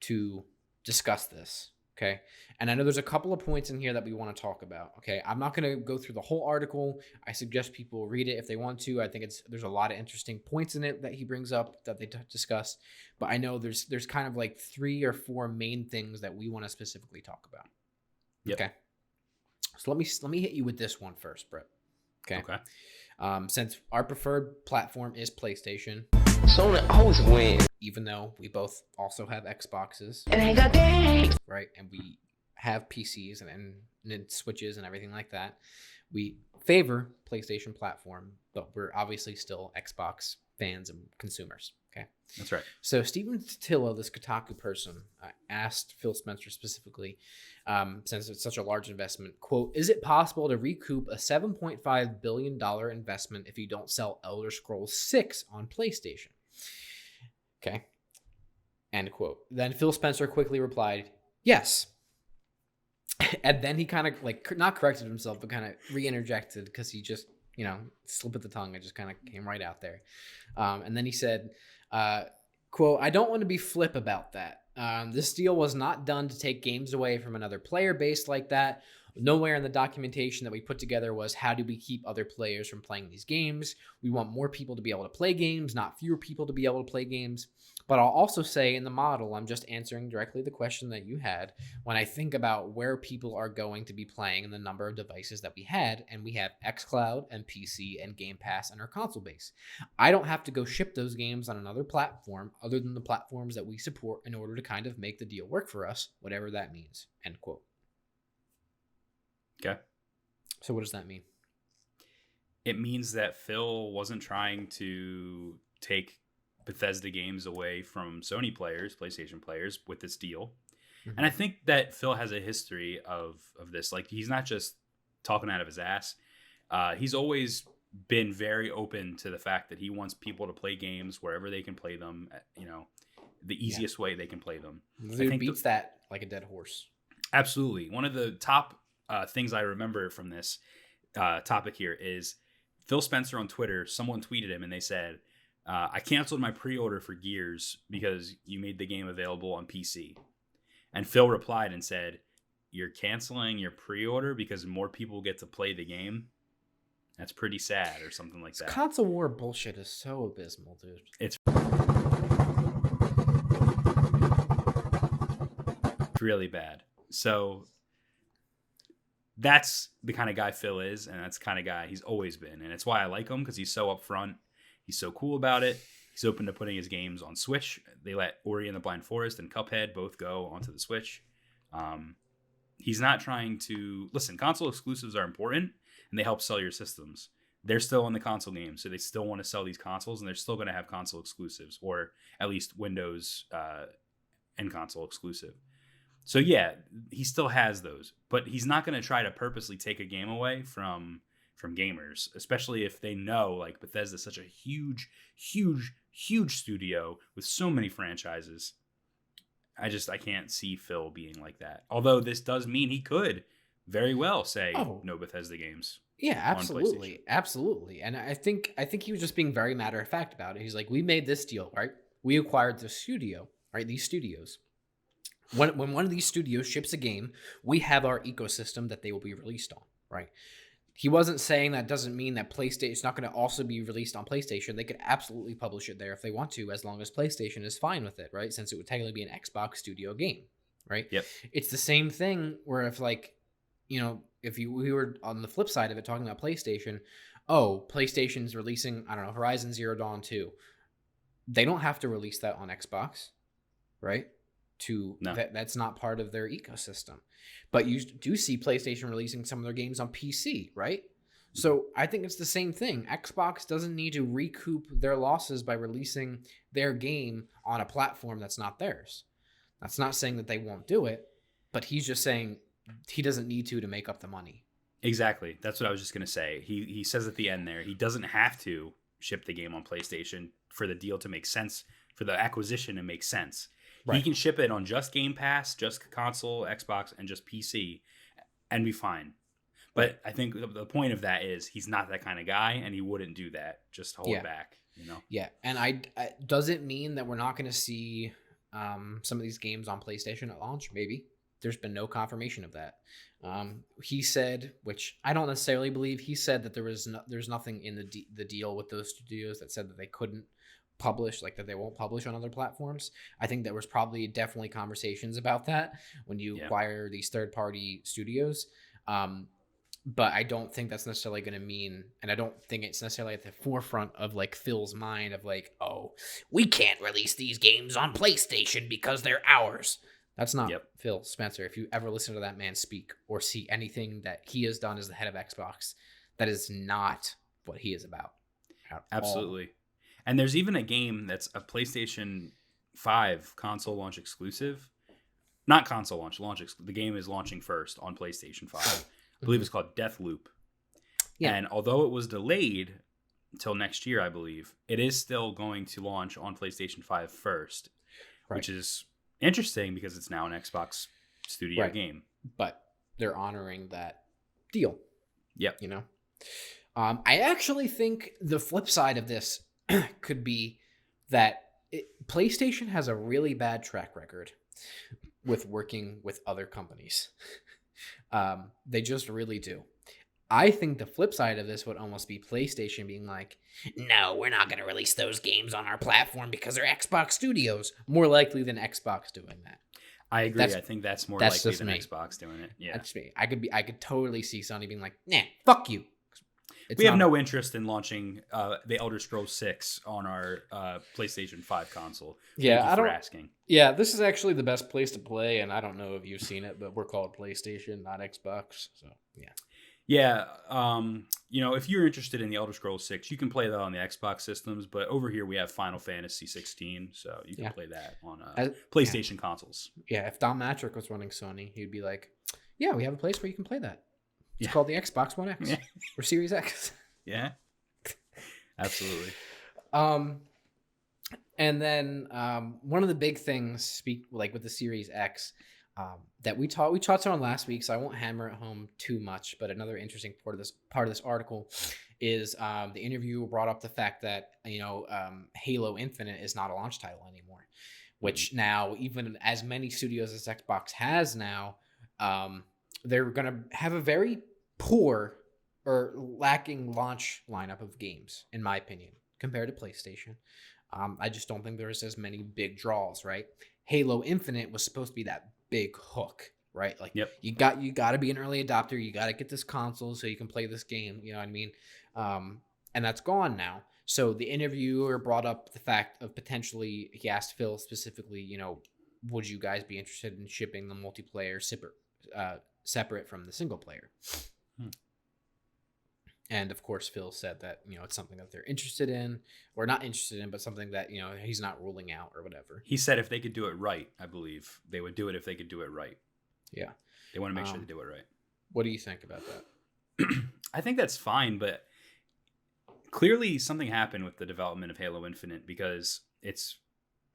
to discuss this. Okay. And I know there's a couple of points in here that we want to talk about. Okay. I'm not going to go through the whole article. I suggest people read it if they want to. I think there's a lot of interesting points in it that he brings up that they discuss. But I know there's kind of like 3 or 4 main things that we want to specifically talk about. Yep. Okay. So let me hit you with this one first, Brett. Okay. Since our preferred platform is PlayStation. Sony always wins. Even though we both also have Xboxes. And I got games. Right? And we have PCs and Switches and everything like that. We favor PlayStation platform, but we're obviously still Xbox fans and consumers. Okay. That's right. So Stephen Totilo, this Kotaku person, asked Phil Spencer specifically, since it's such a large investment, quote, is it possible to recoup a $7.5 billion investment if you don't sell Elder Scrolls 6 on PlayStation? Okay. End quote. Then Phil Spencer quickly replied, yes. And then he kind of not corrected himself, but kind of re-interjected because he just, slip of the tongue. It just kind of came right out there. And then he said, quote, I don't want to be flip about that. This deal was not done to take games away from another player base like that. Nowhere in the documentation that we put together was how do we keep other players from playing these games. We want more people to be able to play games, not fewer people to be able to play games. But I'll also say in the model, I'm just answering directly the question that you had. When I think about where people are going to be playing and the number of devices that we had, and we have xCloud and PC and Game Pass in our console base. I don't have to go ship those games on another platform other than the platforms that we support in order to kind of make the deal work for us, whatever that means, end quote. Okay. So what does that mean? It means that Phil wasn't trying to take Bethesda games away from Sony players, PlayStation players with this deal. Mm-hmm. And I think that Phil has a history of this. Like, he's not just talking out of his ass. He's always been very open to the fact that he wants people to play games wherever they can play them, the easiest way they can play them. Dude beats that like a dead horse. Absolutely. One of the top things I remember from this topic here is Phil Spencer on Twitter. Someone tweeted him and they said, I canceled my pre-order for Gears because you made the game available on PC. And Phil replied and said, "You're canceling your pre-order because more people get to play the game? That's pretty sad," or something like that. Console war bullshit is so abysmal, dude. It's really bad. So that's the kind of guy Phil is, and that's the kind of guy he's always been. And it's why I like him, because he's so upfront. He's so cool about it. He's open to putting his games on Switch. They let Ori and the Blind Forest and Cuphead both go onto the Switch. He's not trying to... Listen, console exclusives are important, and they help sell your systems. They're still on the console game, so they still want to sell these consoles, and they're still going to have console exclusives, or at least Windows and console exclusive. So yeah, he still has those, but he's not going to try to purposely take a game away from gamers, especially if they know, like, Bethesda is such a huge studio with so many franchises. I can't see Phil being like that. Although this does mean he could very well say no Bethesda games. Yeah, absolutely. And I think he was just being very matter of fact about it. He's like, we made this deal, right? We acquired the studio, right? These studios. When one of these studios ships a game, we have our ecosystem that they will be released on, right? He wasn't saying that doesn't mean that PlayStation's not going to also be released on PlayStation. They could absolutely publish it there if they want to, as long as PlayStation is fine with it, right? Since it would technically be an Xbox studio game, right? Yep. It's the same thing where if, like, you know, if we were on the flip side of it talking about PlayStation, PlayStation's releasing, I don't know, Horizon Zero Dawn 2. They don't have to release that on Xbox, right? That's not part of their ecosystem. But you do see PlayStation releasing some of their games on PC, right? So I think it's the same thing. Xbox doesn't need to recoup their losses by releasing their game on a platform that's not theirs. That's not saying that they won't do it, but he's just saying he doesn't need to make up the money. Exactly. That's what I was just going to say. He says at the end there, he doesn't have to ship the game on PlayStation for the deal to make sense, for the acquisition to make sense. Right. He can ship it on just Game Pass, just console, Xbox, and just PC, and be fine. But I think the point of that is he's not that kind of guy, and he wouldn't do that. Just hold it back, you know? Yeah, and I does it mean that we're not going to see some of these games on PlayStation at launch? Maybe. There's been no confirmation of that. He said, which I don't necessarily believe, he said that there's nothing in the deal with those studios that said that they couldn't publish, like that they won't publish on other platforms. I think there was definitely conversations about that when you acquire these third-party studios. But I don't think that's necessarily going to mean, and I don't think it's necessarily at the forefront of like Phil's mind of like, oh, we can't release these games on PlayStation because they're ours. That's not Phil Spencer. If you ever listen to that man speak or see anything that he has done as the head of Xbox, that is not what he is about. Absolutely. And there's even a game that's a PlayStation 5 console launch exclusive. Not console launch. The game is launching first on PlayStation 5. I believe it's called Deathloop. Yeah. And although it was delayed until next year, I believe, it is still going to launch on PlayStation 5 first, which is interesting because it's now an Xbox studio game. But they're honoring that deal. Yep. You know? I actually think the flip side of this could be that PlayStation has a really bad track record with working with other companies. They just really do. I think the flip side of this would almost be PlayStation being like, no, we're not going to release those games on our platform because they're Xbox studios. More likely than Xbox doing that. I agree. I think that's more likely than Xbox doing it. Yeah, that's me. I could totally see Sony being like, nah, fuck you. We have no interest in launching the Elder Scrolls 6 on our PlayStation 5 console. Yeah, Thank you for asking. Yeah, this is actually the best place to play, and I don't know if you've seen it, but we're called PlayStation, not Xbox. So yeah. Yeah, if you're interested in the Elder Scrolls 6, you can play that on the Xbox systems, but over here we have Final Fantasy 16, so you can play that on PlayStation consoles. Yeah, if Don Matrick was running Sony, he'd be like, yeah, we have a place where you can play that. It's called the Xbox One X or Series X. Yeah, absolutely. And then one of the big things, with the Series X, that we touched on last week, so I won't hammer it home too much. But another interesting part of this article is the interviewer brought up the fact that Halo Infinite is not a launch title anymore, which now even as many studios as Xbox has now, they're gonna have a very poor or lacking launch lineup of games, in my opinion, compared to PlayStation. I just don't think there's as many big draws, right? Halo Infinite was supposed to be that big hook, right? Like, Yep. you got to be an early adopter. You got to get this console so you can play this game. You know what I mean? And that's gone now. So the interviewer brought up the fact of potentially, he asked Phil specifically, would you guys be interested in shipping the multiplayer separate from the single player? And of course, Phil said that, it's something that they're interested in, or not interested in, but something that, he's not ruling out or whatever. He said if they could do it right, I believe they would do it if they could do it right. Yeah. They want to make sure they do it right. What do you think about that? I think that's fine, but clearly something happened with the development of Halo Infinite, because it's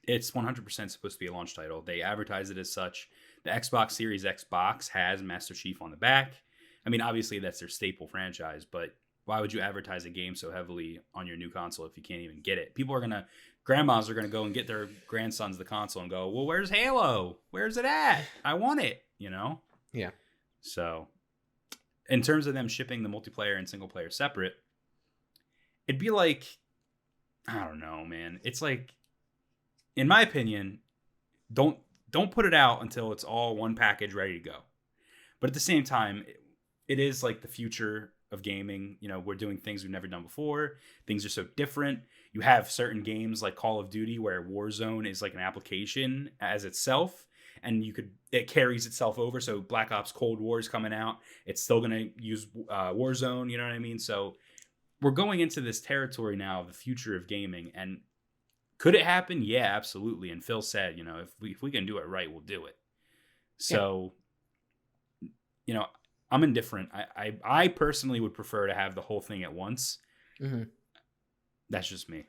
100% supposed to be a launch title. They advertise it as such. The Xbox Series X box has Master Chief on the back. I mean, obviously that's their staple franchise, but why would you advertise a game so heavily on your new console if you can't even get it? Grandmas are going to go and get their grandsons the console and go, well, where's Halo? Where's it at? I want it, Yeah. So in terms of them shipping the multiplayer and single player separate, it'd be like, I don't know, man. It's like, in my opinion, don't put it out until it's all one package ready to go. But at the same time, it is like the future of gaming. We're doing things we've never done before. Things are so different. You have certain games like Call of Duty where Warzone is like an application as itself, and it carries itself over. So Black Ops Cold War is coming out. It's still going to use Warzone. You know what I mean? So we're going into this territory now of the future of gaming. And could it happen? Yeah, absolutely. And Phil said, if we can do it right, we'll do it. So, I'm indifferent. I personally would prefer to have the whole thing at once. Mm-hmm. That's just me.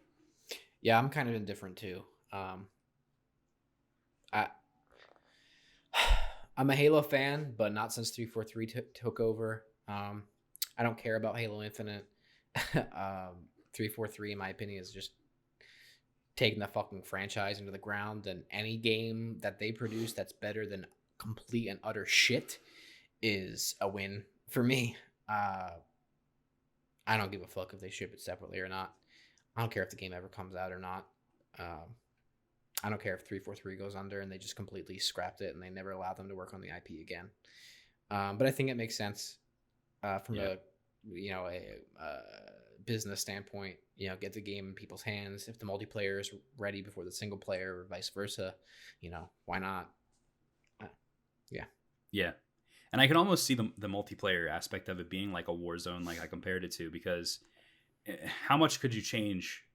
Yeah, I'm kind of indifferent too. I'm a Halo fan, but not since 343 took over. I don't care about Halo Infinite. 343, in my opinion, is just taking the fucking franchise into the ground, and any game that they produce that's better than complete and utter shit is a win for me. I don't give a fuck if they ship it separately or not. I don't care if the game ever comes out or not. I don't care if 343 goes under and they just completely scrapped it and they never allowed them to work on the IP again. But I think it makes sense from a business standpoint. Get the game in people's hands. If the multiplayer is ready before the single player, or vice versa, why not? Yeah. And I can almost see the multiplayer aspect of it being like a Warzone, like I compared it to, because how much could you change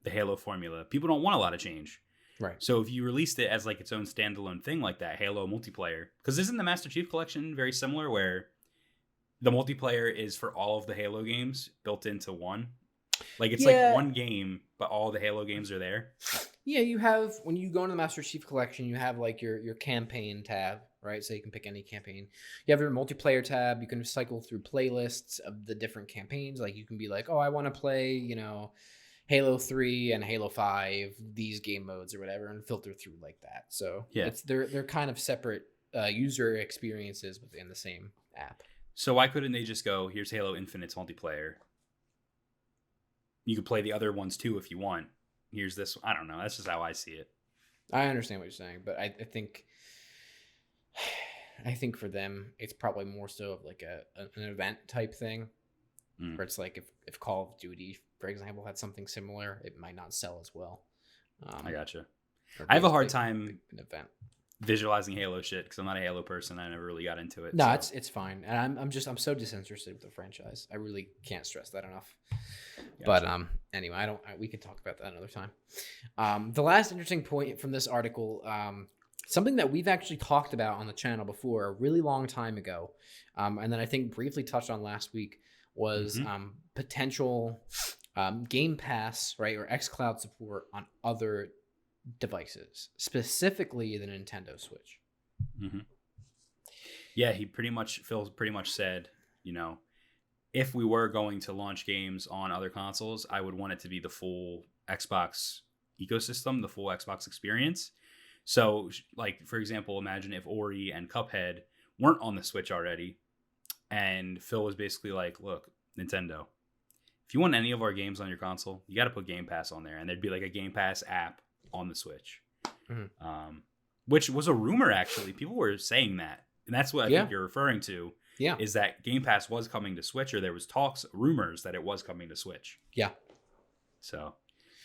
the Halo formula? People don't want a lot of change. Right. So if you released it as like its own standalone thing like that, Halo multiplayer, because isn't the Master Chief Collection very similar, where the multiplayer is for all of the Halo games built into one? Like it's like one game, but all the Halo games are there. Yeah, you have, when you go into the Master Chief Collection, you have like your campaign tab, right? So you can pick any campaign. You have your multiplayer tab. You can cycle through playlists of the different campaigns. Like you can be like, oh, I want to play, Halo 3 and Halo 5, these game modes or whatever, and filter through like that. So they're kind of separate user experiences within the same app. So why couldn't they just go, here's Halo Infinite's multiplayer. You could play the other ones too if you want. Here's this. I don't know. That's just how I see it. I understand what you're saying, but I think for them, it's probably more so of like an event type thing, where it's like if Call of Duty, for example, had something similar, it might not sell as well. I gotcha. I have a hard time an event visualizing Halo shit because I'm not a Halo person. I never really got into it. No, so. It's fine, and I'm so disinterested with the franchise. I really can't stress that enough. Gotcha. But anyway, we can talk about that another time. The last interesting point from this article, something that we've actually talked about on the channel before a really long time ago, and then I think briefly touched on last week, was potential Game Pass, right, or xCloud support on other devices, specifically the Nintendo Switch. Yeah, Phil pretty much said, if we were going to launch games on other consoles, I would want it to be the full Xbox ecosystem, the full Xbox experience. So, like, for example, imagine if Ori and Cuphead weren't on the Switch already, and Phil was basically like, look, Nintendo, if you want any of our games on your console, you got to put Game Pass on there. And there'd be like a Game Pass app on the Switch, which was a rumor, actually. People were saying that. And that's what I think you're referring to. Yeah. Is that Game Pass was coming to Switch, or there was rumors that it was coming to Switch. Yeah. So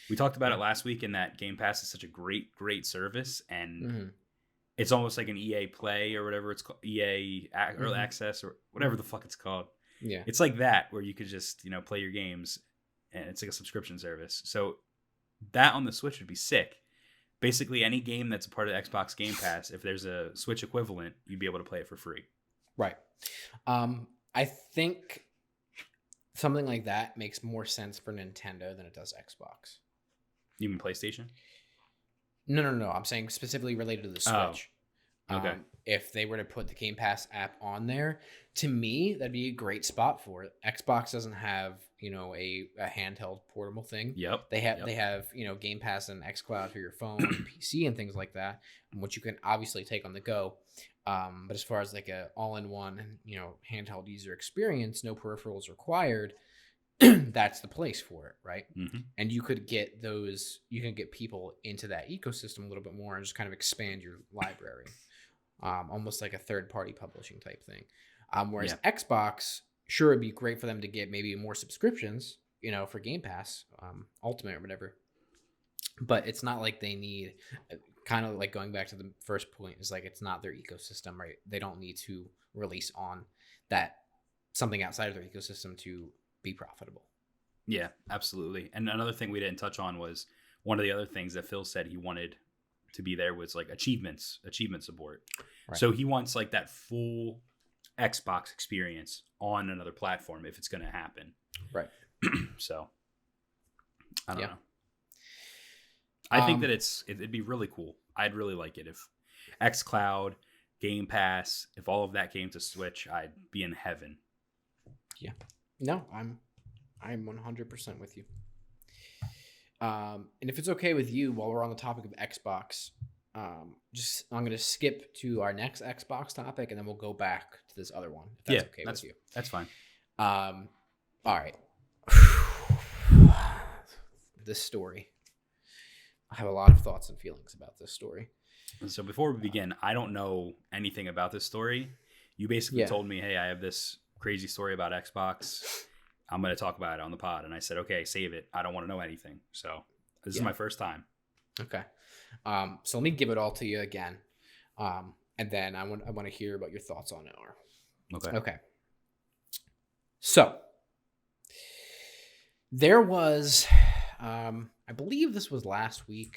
we talked about it last week, in that Game Pass is such a great service. And it's almost like an EA Play or whatever it's called, EA Early Access or whatever the fuck it's called. Yeah. It's like that, where you could just, play your games, and it's like a subscription service. So that on the Switch would be sick. Basically, any game that's a part of Xbox Game Pass, if there's a Switch equivalent, you'd be able to play it for free. Right. I think something like that makes more sense for Nintendo than it does Xbox. You mean PlayStation? No. I'm saying specifically related to the Switch. Oh, okay. If they were to put the Game Pass app on there, to me, that'd be a great spot for it. Xbox doesn't have, a handheld portable thing. Yep. They have, Game Pass and xCloud for your phone and PC and things like that, which you can obviously take on the go. But as far as like a all-in-one, handheld user experience, no peripherals required, that's the place for it, right? Mm-hmm. And you could get people into that ecosystem a little bit more and just kind of expand your library, almost like a third-party publishing type thing. Whereas Xbox, sure, it'd be great for them to get maybe more subscriptions, for Game Pass, Ultimate or whatever. But it's not like they need, kind of like going back to the first point, is like it's not their ecosystem, right? They don't need to release on that something outside of their ecosystem to be profitable. Yeah, absolutely. And another thing we didn't touch on was one of the other things that Phil said he wanted to be there was like achievement support. Right. So he wants like that full Xbox experience on another platform if it's going to happen. Right. So I don't know. I think that it'd be really cool. I'd really like it if xCloud, Game Pass, if all of that came to Switch, I'd be in heaven. Yeah. No, I'm 100% with you. And if it's okay with you, while we're on the topic of Xbox, I'm going to skip to our next Xbox topic, and then we'll go back to this other one. If that's okay with you. That's fine. All right. This story. I have a lot of thoughts and feelings about this story. So before we begin, I don't know anything about this story. You basically told me, hey, I have this crazy story about Xbox. I'm going to talk about it on the pod. And I said, okay, save it. I don't want to know anything. So this is my first time. Okay. So let me give it all to you again. And then I want to hear about your thoughts on it. Okay. So there was, I believe this was last week,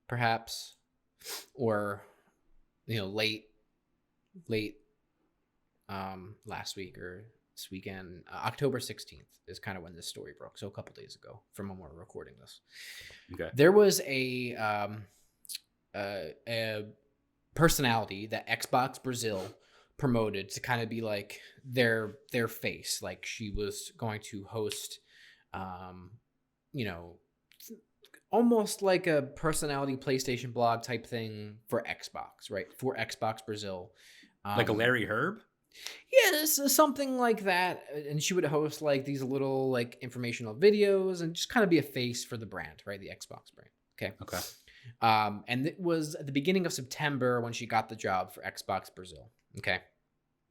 perhaps, or, late last week or this weekend. October 16th is kind of when this story broke. So a couple days ago from when we're recording this. Okay. There was a personality that Xbox Brazil promoted to kind of be like their face. Like she was going to host, almost like a personality PlayStation blog type thing for Xbox, right? For Xbox Brazil. Like a Larry Herb? Yeah, this is something like that. And she would host like these little like informational videos and just kind of be a face for the brand, right? The Xbox brand. Okay. And it was at the beginning of September when she got the job for Xbox Brazil. Okay.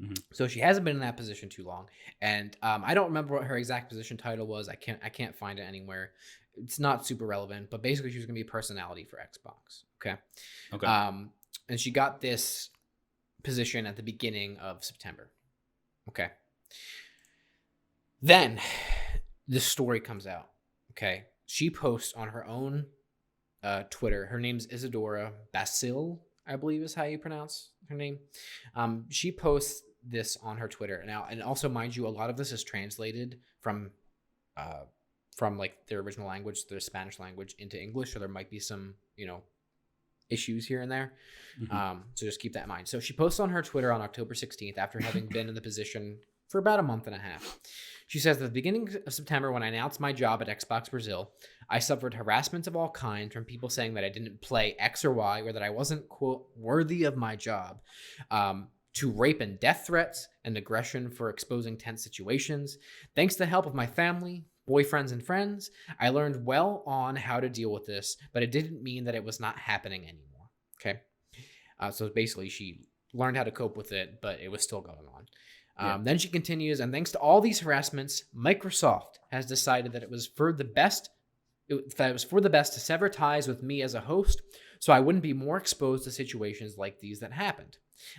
Mm-hmm. So she hasn't been in that position too long. And I don't remember what her exact position title was. I can't find it anywhere. It's not super relevant, but basically she was going to be a personality for Xbox. Okay. And she got this position at the beginning of September. Okay. Then this story comes out. Okay. She posts on her own Twitter. Her name's Isadora Basil, I believe is how you pronounce her name. She posts this on her Twitter now, and also, mind you, a lot of this is translated from like their original language, their Spanish language, into English, so there might be some issues here and there. Mm-hmm. So just keep that in mind. So she posts on her Twitter on October 16th after having been in the position for about a month and a half. She says, at the beginning of September, when I announced my job at Xbox Brazil, I suffered harassment of all kinds from people saying that I didn't play X or Y, or that I wasn't, quote, worthy of my job, to rape and death threats and aggression for exposing tense situations. Thanks to the help of my family, boyfriends, and friends, I learned well on how to deal with this, but it didn't mean that it was not happening anymore. Okay? So basically, she learned how to cope with it, but it was still going on. Then she continues, and thanks to all these harassments, Microsoft has decided that it was for the best to sever ties with me as a host, so I wouldn't be more exposed to situations like these that happened.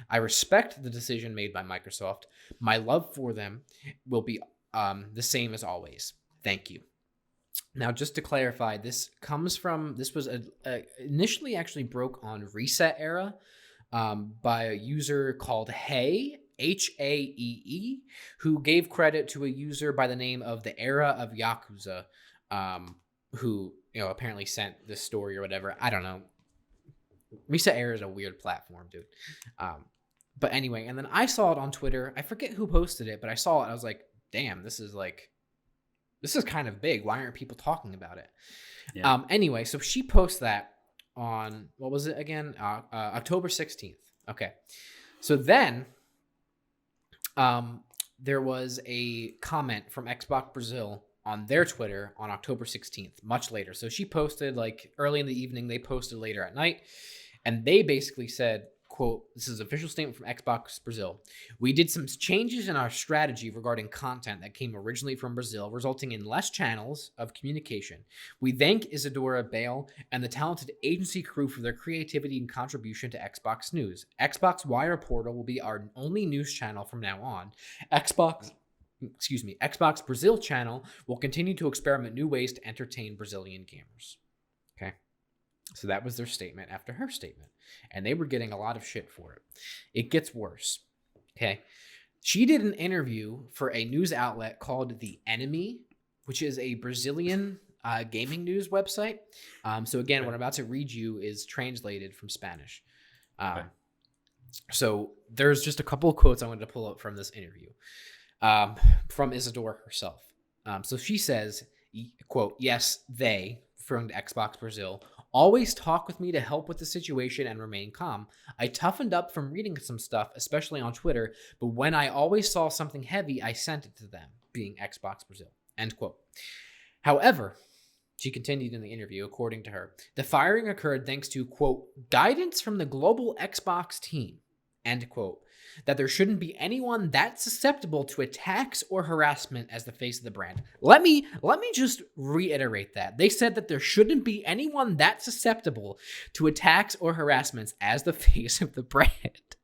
I respect the decision made by Microsoft. My love for them will be the same as always. Thank you. Now, just to clarify, this was initially actually broke on Reset Era by a user called Haeee, who gave credit to a user by the name of the Era of Yakuza, who apparently sent this story or whatever. I don't know. Reset Era is a weird platform, dude. But anyway, and then I saw it on Twitter. I forget who posted it, but I saw it. I was like, damn, this is kind of big. Why aren't people talking about it? Yeah. Anyway, so she posts that on, what was it again? October 16th. Okay. So then there was a comment from Xbox Brazil on their Twitter on October 16th, much later. So she posted like early in the evening, they posted later at night, and they basically said, quote, this is an official statement from Xbox Brazil. We did some changes in our strategy regarding content that came originally from Brazil, resulting in less channels of communication. We thank Isadora Bale and the talented agency crew for their creativity and contribution to Xbox News. Xbox Wire Portal will be our only news channel from now on. Xbox Brazil channel will continue to experiment new ways to entertain Brazilian gamers. Okay. So that was their statement after her statement. And they were getting a lot of shit for it. It gets worse. Okay. She did an interview for a news outlet called The Enemy, which is a Brazilian gaming news website. So again, what I'm about to read you is translated from Spanish. So there's just a couple of quotes I wanted to pull up from this interview from Isadora herself. So she says, quote, yes, they, referring to Xbox Brazil, always talk with me to help with the situation and remain calm. I toughened up from reading some stuff, especially on Twitter, but when I always saw something heavy, I sent it to them, being Xbox Brazil, end quote. However, she continued in the interview, according to her, the firing occurred thanks to, quote, guidance from the global Xbox team, end quote, that there shouldn't be anyone that susceptible to attacks or harassment as the face of the brand. Let me just reiterate that. They said that there shouldn't be anyone that susceptible to attacks or harassments as the face of the brand.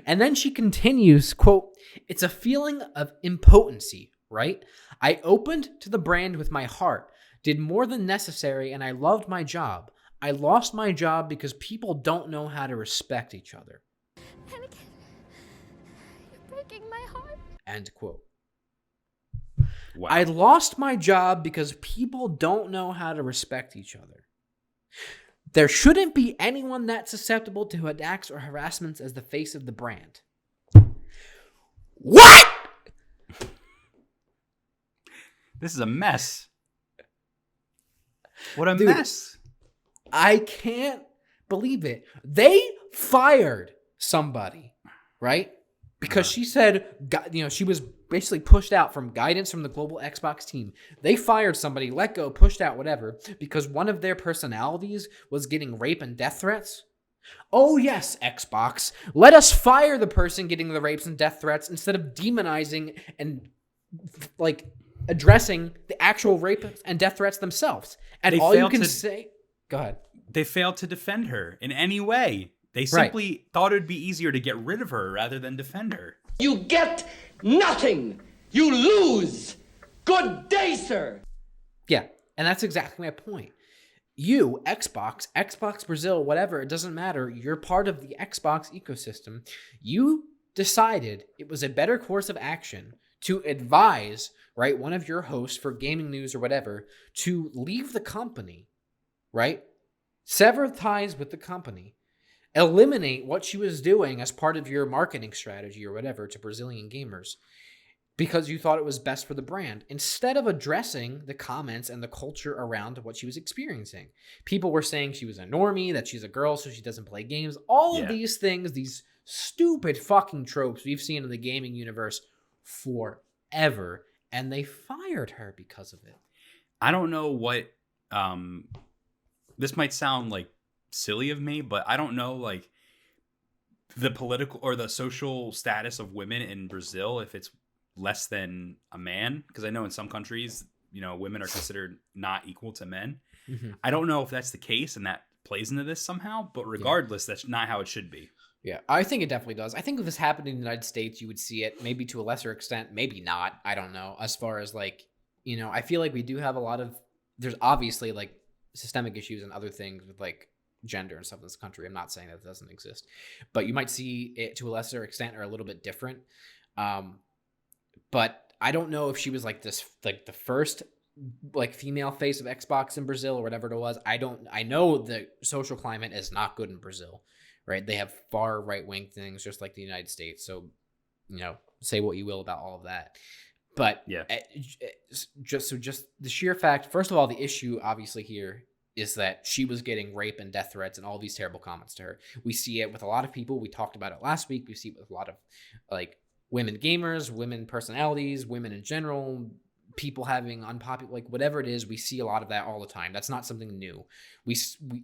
And then she continues, quote, it's a feeling of impotency, right? I opened to the brand with my heart, did more than necessary, and I loved my job. I lost my job because people don't know how to respect each other. Anakin, you're breaking my heart. End quote. Wow. I lost my job because people don't know how to respect each other. There shouldn't be anyone that susceptible to attacks or harassments as the face of the brand. What? This is a mess. What a mess. I can't believe it. They fired somebody, right? Because she said, she was basically pushed out from guidance from the global Xbox team. They fired somebody, let go, pushed out, whatever, because one of their personalities was getting rape and death threats. Oh yes, Xbox. Let us fire the person getting the rapes and death threats instead of demonizing and addressing the actual rape and death threats themselves. And all you can say... Go ahead. They failed to defend her in any way. They simply thought it would be easier to get rid of her rather than defend her. You get nothing. You lose. Good day, sir. Yeah, and that's exactly my point. You, Xbox Brazil, whatever, it doesn't matter. You're part of the Xbox ecosystem. You decided it was a better course of action to advise, right, one of your hosts for gaming news or whatever to leave the company, right? Sever ties with the company eliminate what she was doing as part of your marketing strategy or whatever to Brazilian gamers because you thought it was best for the brand, instead of addressing the comments and the culture around what she was experiencing. People were saying she was a normie, that she's a girl, so she doesn't play games. All of these things, these stupid fucking tropes we've seen in the gaming universe forever, and they fired her because of it. I don't know what, this might sound like silly of me, but I don't know like the political or the social status of women in Brazil, if it's less than a man, because I know in some countries, you know, women are considered not equal to men. I don't know if that's the case and that plays into this somehow, but regardless, that's not how it should be. Yeah, I think it definitely does. I think if this happened in the United States, you would see it maybe to a lesser extent, maybe not. I don't know. As far as like, you know, I feel like we do have a lot of, there's obviously like systemic issues and other things with like gender and stuff in this country. I'm not saying that it doesn't exist, but you might see it to a lesser extent or a little bit different. But I don't know if she was like this, like the first like female face of Xbox in Brazil or whatever it was. I know the social climate is not good in Brazil, right? They have far right-wing things just like the United States. So, you know, say what you will about all of that. But yeah, just the sheer fact, first of all, the issue obviously here is that she was getting rape and death threats and all these terrible comments to her. We see it with a lot of people. We talked about it last week. We see it with a lot of like women gamers, women personalities, women in general, people having unpopular, like whatever it is, we see a lot of that all the time. That's not something new. We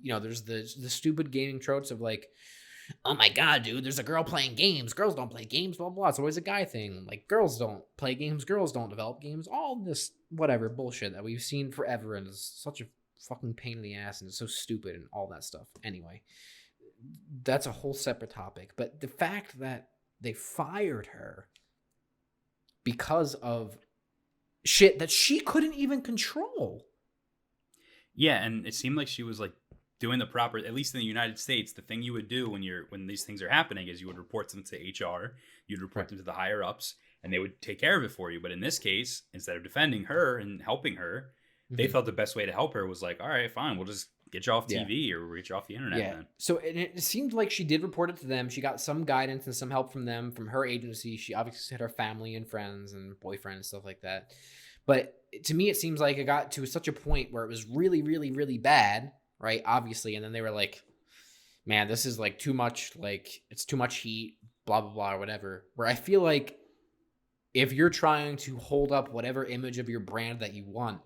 you know, there's the stupid gaming tropes of like, oh my God, dude, there's a girl playing games. Girls don't play games, blah, blah, blah. It's always a guy thing. Like girls don't play games. Girls don't develop games. All this whatever bullshit that we've seen forever and is such a fucking pain in the ass and it's so stupid and all that stuff. Anyway, that's a whole separate topic. But the fact that they fired her because of shit that she couldn't even control. Yeah, and it seemed like she was like doing the proper, at least in the United States, the thing you would do when these things are happening is you would report them to HR, you'd report them to the higher ups, and they would take care of it for you. But in this case, instead of defending her and helping her, they felt the best way to help her was like, all right, fine, we'll just get you off TV or get you off the internet. Yeah. Then. So it seemed like she did report it to them. She got some guidance and some help from them, from her agency. She obviously had her family and friends and boyfriend and stuff like that. But to me, it seems like it got to such a point where it was really, really, really bad, right? Obviously. And then they were like, man, this is like too much, like it's too much heat, blah, blah, blah, or whatever. Where I feel like if you're trying to hold up whatever image of your brand that you want,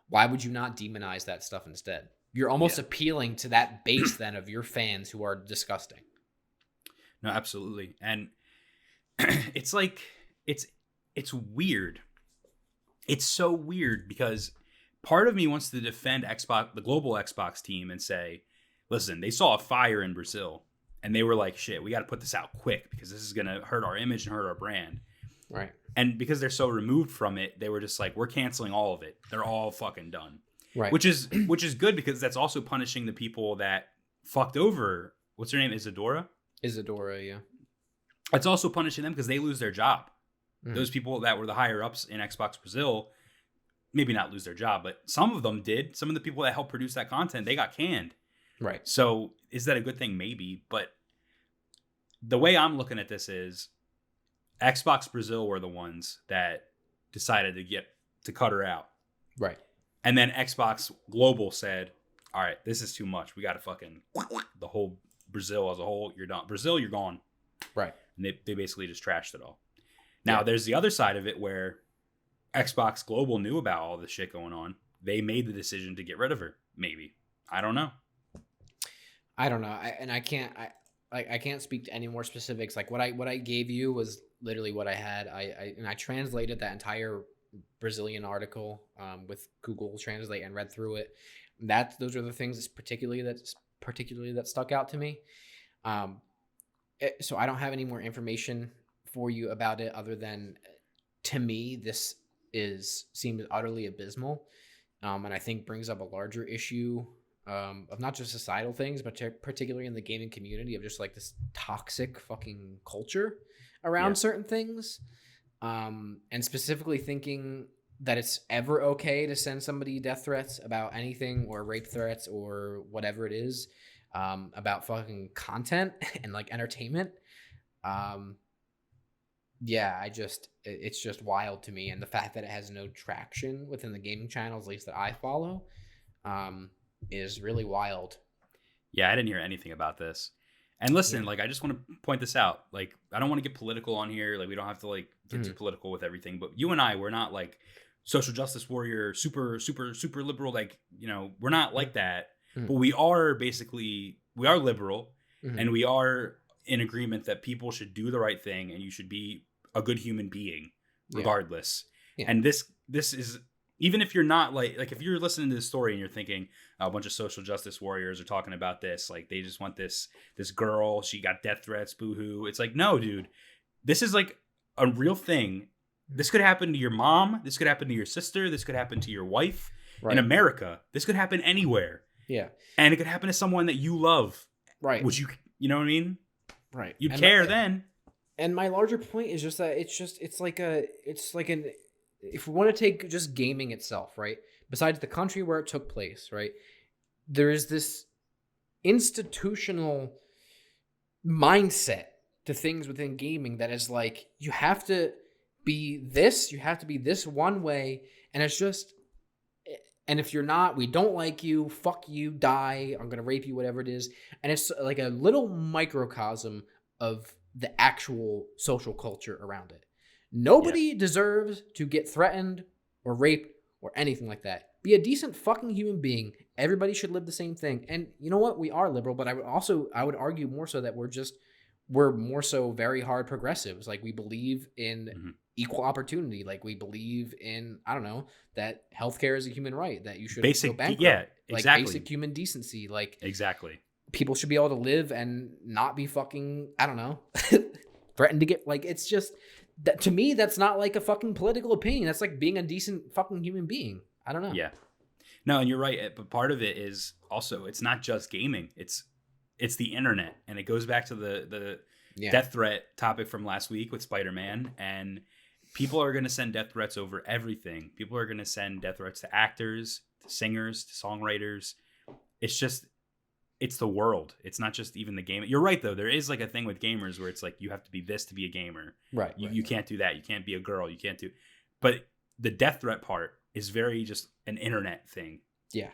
why would you not demonize that stuff instead? You're almost appealing to that base then of your fans who are disgusting. No, absolutely. And it's like, it's weird. It's so weird because part of me wants to defend Xbox, the global Xbox team, and say, listen, they saw a fire in Brazil and they were like, shit, we got to put this out quick because this is going to hurt our image and hurt our brand. Right. And because they're so removed from it, they were just like, we're canceling all of it. They're all fucking done. Right. Which is good because that's also punishing the people that fucked over. What's her name? Isadora, yeah. It's also punishing them because they lose their job. Those people that were the higher ups in Xbox Brazil, maybe not lose their job, but some of them did. Some of the people that helped produce that content, they got canned. Right. So is that a good thing? Maybe. But the way I'm looking at this is Xbox Brazil were the ones that decided to cut her out. Right. And then Xbox Global said, all right, this is too much. We got to fucking, the whole Brazil as a whole, you're done. Brazil, you're gone. Right. And they basically just trashed it all. Now, there's the other side of it where Xbox Global knew about all this shit going on. They made the decision to get rid of her. Maybe. I don't know. I can't speak to any more specifics. Like what I gave you was literally what I had. I translated that entire Brazilian article with Google Translate and read through it. Those are the things that stuck out to me. So I don't have any more information for you about it other than, to me, this seems utterly abysmal, and I think brings up a larger issue of not just societal things, but particularly in the gaming community of just like this toxic fucking culture around certain things, and specifically thinking that it's ever okay to send somebody death threats about anything or rape threats or whatever it is. about fucking content and like entertainment. Yeah, it's just wild to me, and the fact that it has no traction within the gaming channels, at least that I follow, is really wild. Yeah, I didn't hear anything about this. And listen, like, I just want to point this out. Like, I don't want to get political on here. Like, we don't have to like get too political with everything. But you and I, we're not like social justice warrior, super liberal. Like, you know, we're not like that. But we are liberal, and we are in agreement that people should do the right thing, and you should be a good human being, regardless. Yeah. And this is, even if you're not like if you're listening to this story and you're thinking a bunch of social justice warriors are talking about this, like they just want this girl, she got death threats, boo-hoo. It's like, no, dude, this is like a real thing. This could happen to your mom. This could happen to your sister. This could happen to your wife. In America. This could happen anywhere. Yeah. And it could happen to someone that you love. Right. Which you know what I mean? Right. You'd care then. And my larger point is just that it's like if we want to take just gaming itself, right? Besides the country where it took place, right? There is this institutional mindset to things within gaming that is like, you have to be this one way, and it's just, and if you're not, we don't like you, fuck you, die, I'm gonna rape you, whatever it is. And it's like a little microcosm of the actual social culture around it. Nobody deserves to get threatened or raped or anything like that. Be a decent fucking human being. Everybody should live the same thing. And you know what? We are liberal, but I would argue more so that we're more so very hard progressives. Like, we believe in equal opportunity. Like, we believe in, I don't know, that healthcare is a human right, that you should go bankrupt. Yeah, exactly. Like, basic human decency. Like, exactly. People should be able to live and not be fucking, I don't know, threatened to get, like, it's just, that, to me, that's not like a fucking political opinion. That's like being a decent fucking human being. I don't know. Yeah. No, and you're right. But part of it is also, it's not just gaming. It's the internet. And it goes back to the death threat topic from last week with Spider-Man. And people are going to send death threats over everything. People are going to send death threats to actors, to singers, to songwriters. It's the world. It's not just even the game. You're right, though. There is like a thing with gamers where it's like, you have to be this to be a gamer. Right. You can't do that. You can't be a girl. You can't do. But the death threat part is very just an internet thing. Yeah.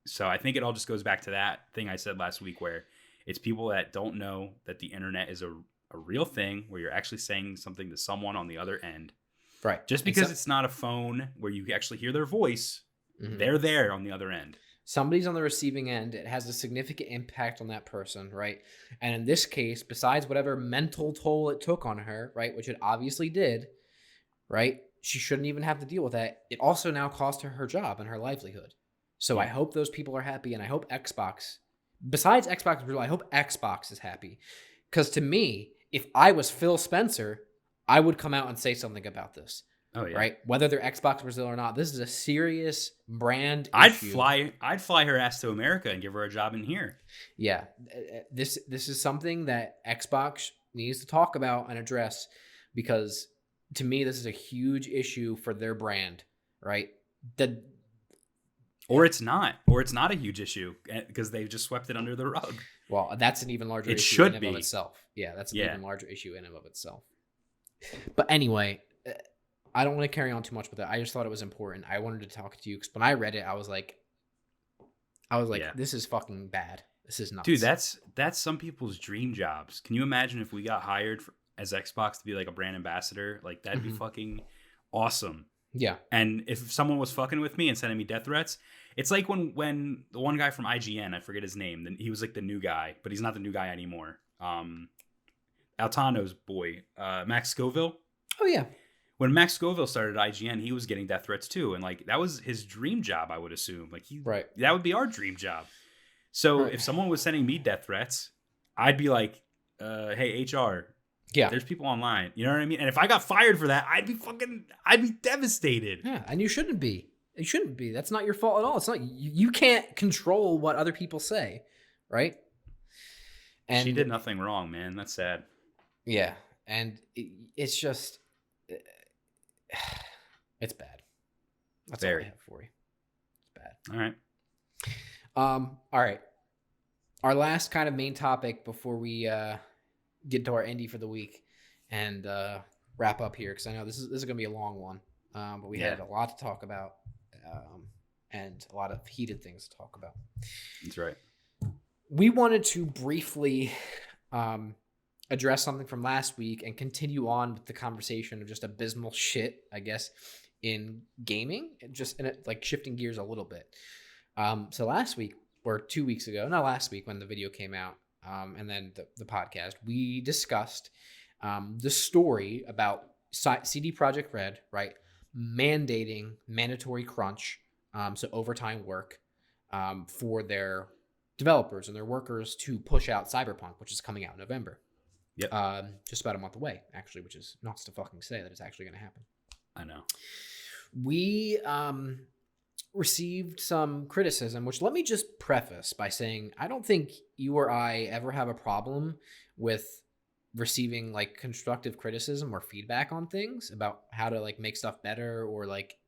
So I think it all just goes back to that thing I said last week, where it's people that don't know that the internet is a real thing, where you're actually saying something to someone on the other end. Right. Just because it's not a phone where you actually hear their voice, they're there on the other end. Somebody's on the receiving end. It has a significant impact on that person, right? And in this case, besides whatever mental toll it took on her, right, which it obviously did, right, she shouldn't even have to deal with that. It also now cost her job and her livelihood. So I hope those people are happy, and I hope Xbox, besides Xbox, I hope Xbox is happy. Because to me, if I was Phil Spencer, I would come out and say something about this. Oh yeah. Right? Whether they're Xbox Brazil or not, this is a serious brand I'd issue. fly her ass to America and give her a job in here. Yeah. This is something that Xbox needs to talk about and address, because to me, this is a huge issue for their brand, right? Or it's not a huge issue because they've just swept it under the rug. Well, that's an even larger issue in and of itself. Yeah, that's an even larger issue in and of itself. But anyway, I don't want to carry on too much with it. I just thought it was important. I wanted to talk to you because when I read it, I was like, this is fucking bad. This is nuts. Dude, that's some people's dream jobs. Can you imagine if we got hired as Xbox to be like a brand ambassador? Like, that'd be fucking awesome. Yeah. And if someone was fucking with me and sending me death threats, it's like when the one guy from IGN, I forget his name, he was like the new guy, but he's not the new guy anymore. Altano's boy, Max Scoville. Oh yeah. When Max Scoville started at IGN, he was getting death threats too, and like that was his dream job, I would assume. Like that would be our dream job. So if someone was sending me death threats, I'd be like, "Hey HR, there's people online." You know what I mean? And if I got fired for that, I'd be devastated. Yeah, and you shouldn't be. You shouldn't be. That's not your fault at all. It's not. You can't control what other people say, right? And she did nothing wrong, man. That's sad. Yeah, and it's just. It's bad. That's all I have for you. It's bad. All right. All right. our last kind of main topic before we get to our indie for the week and wrap up here, because I know this is going to be a long one, but we had a lot to talk about and a lot of heated things to talk about. That's right. We wanted to briefly address something from last week and continue on with the conversation of just abysmal shit, I guess, in gaming, just in it, like shifting gears a little bit. So last week, or 2 weeks ago, not last week when the video came out, and then the podcast, we discussed the story about CD Projekt Red, right, mandating mandatory crunch, so overtime work, for their developers and their workers to push out Cyberpunk, which is coming out in November. Yep. Just about a month away, actually, which is nuts to fucking say that it's actually going to happen. I know. We received some criticism, which let me just preface by saying I don't think you or I ever have a problem with receiving like constructive criticism or feedback on things about how to like make stuff better or like,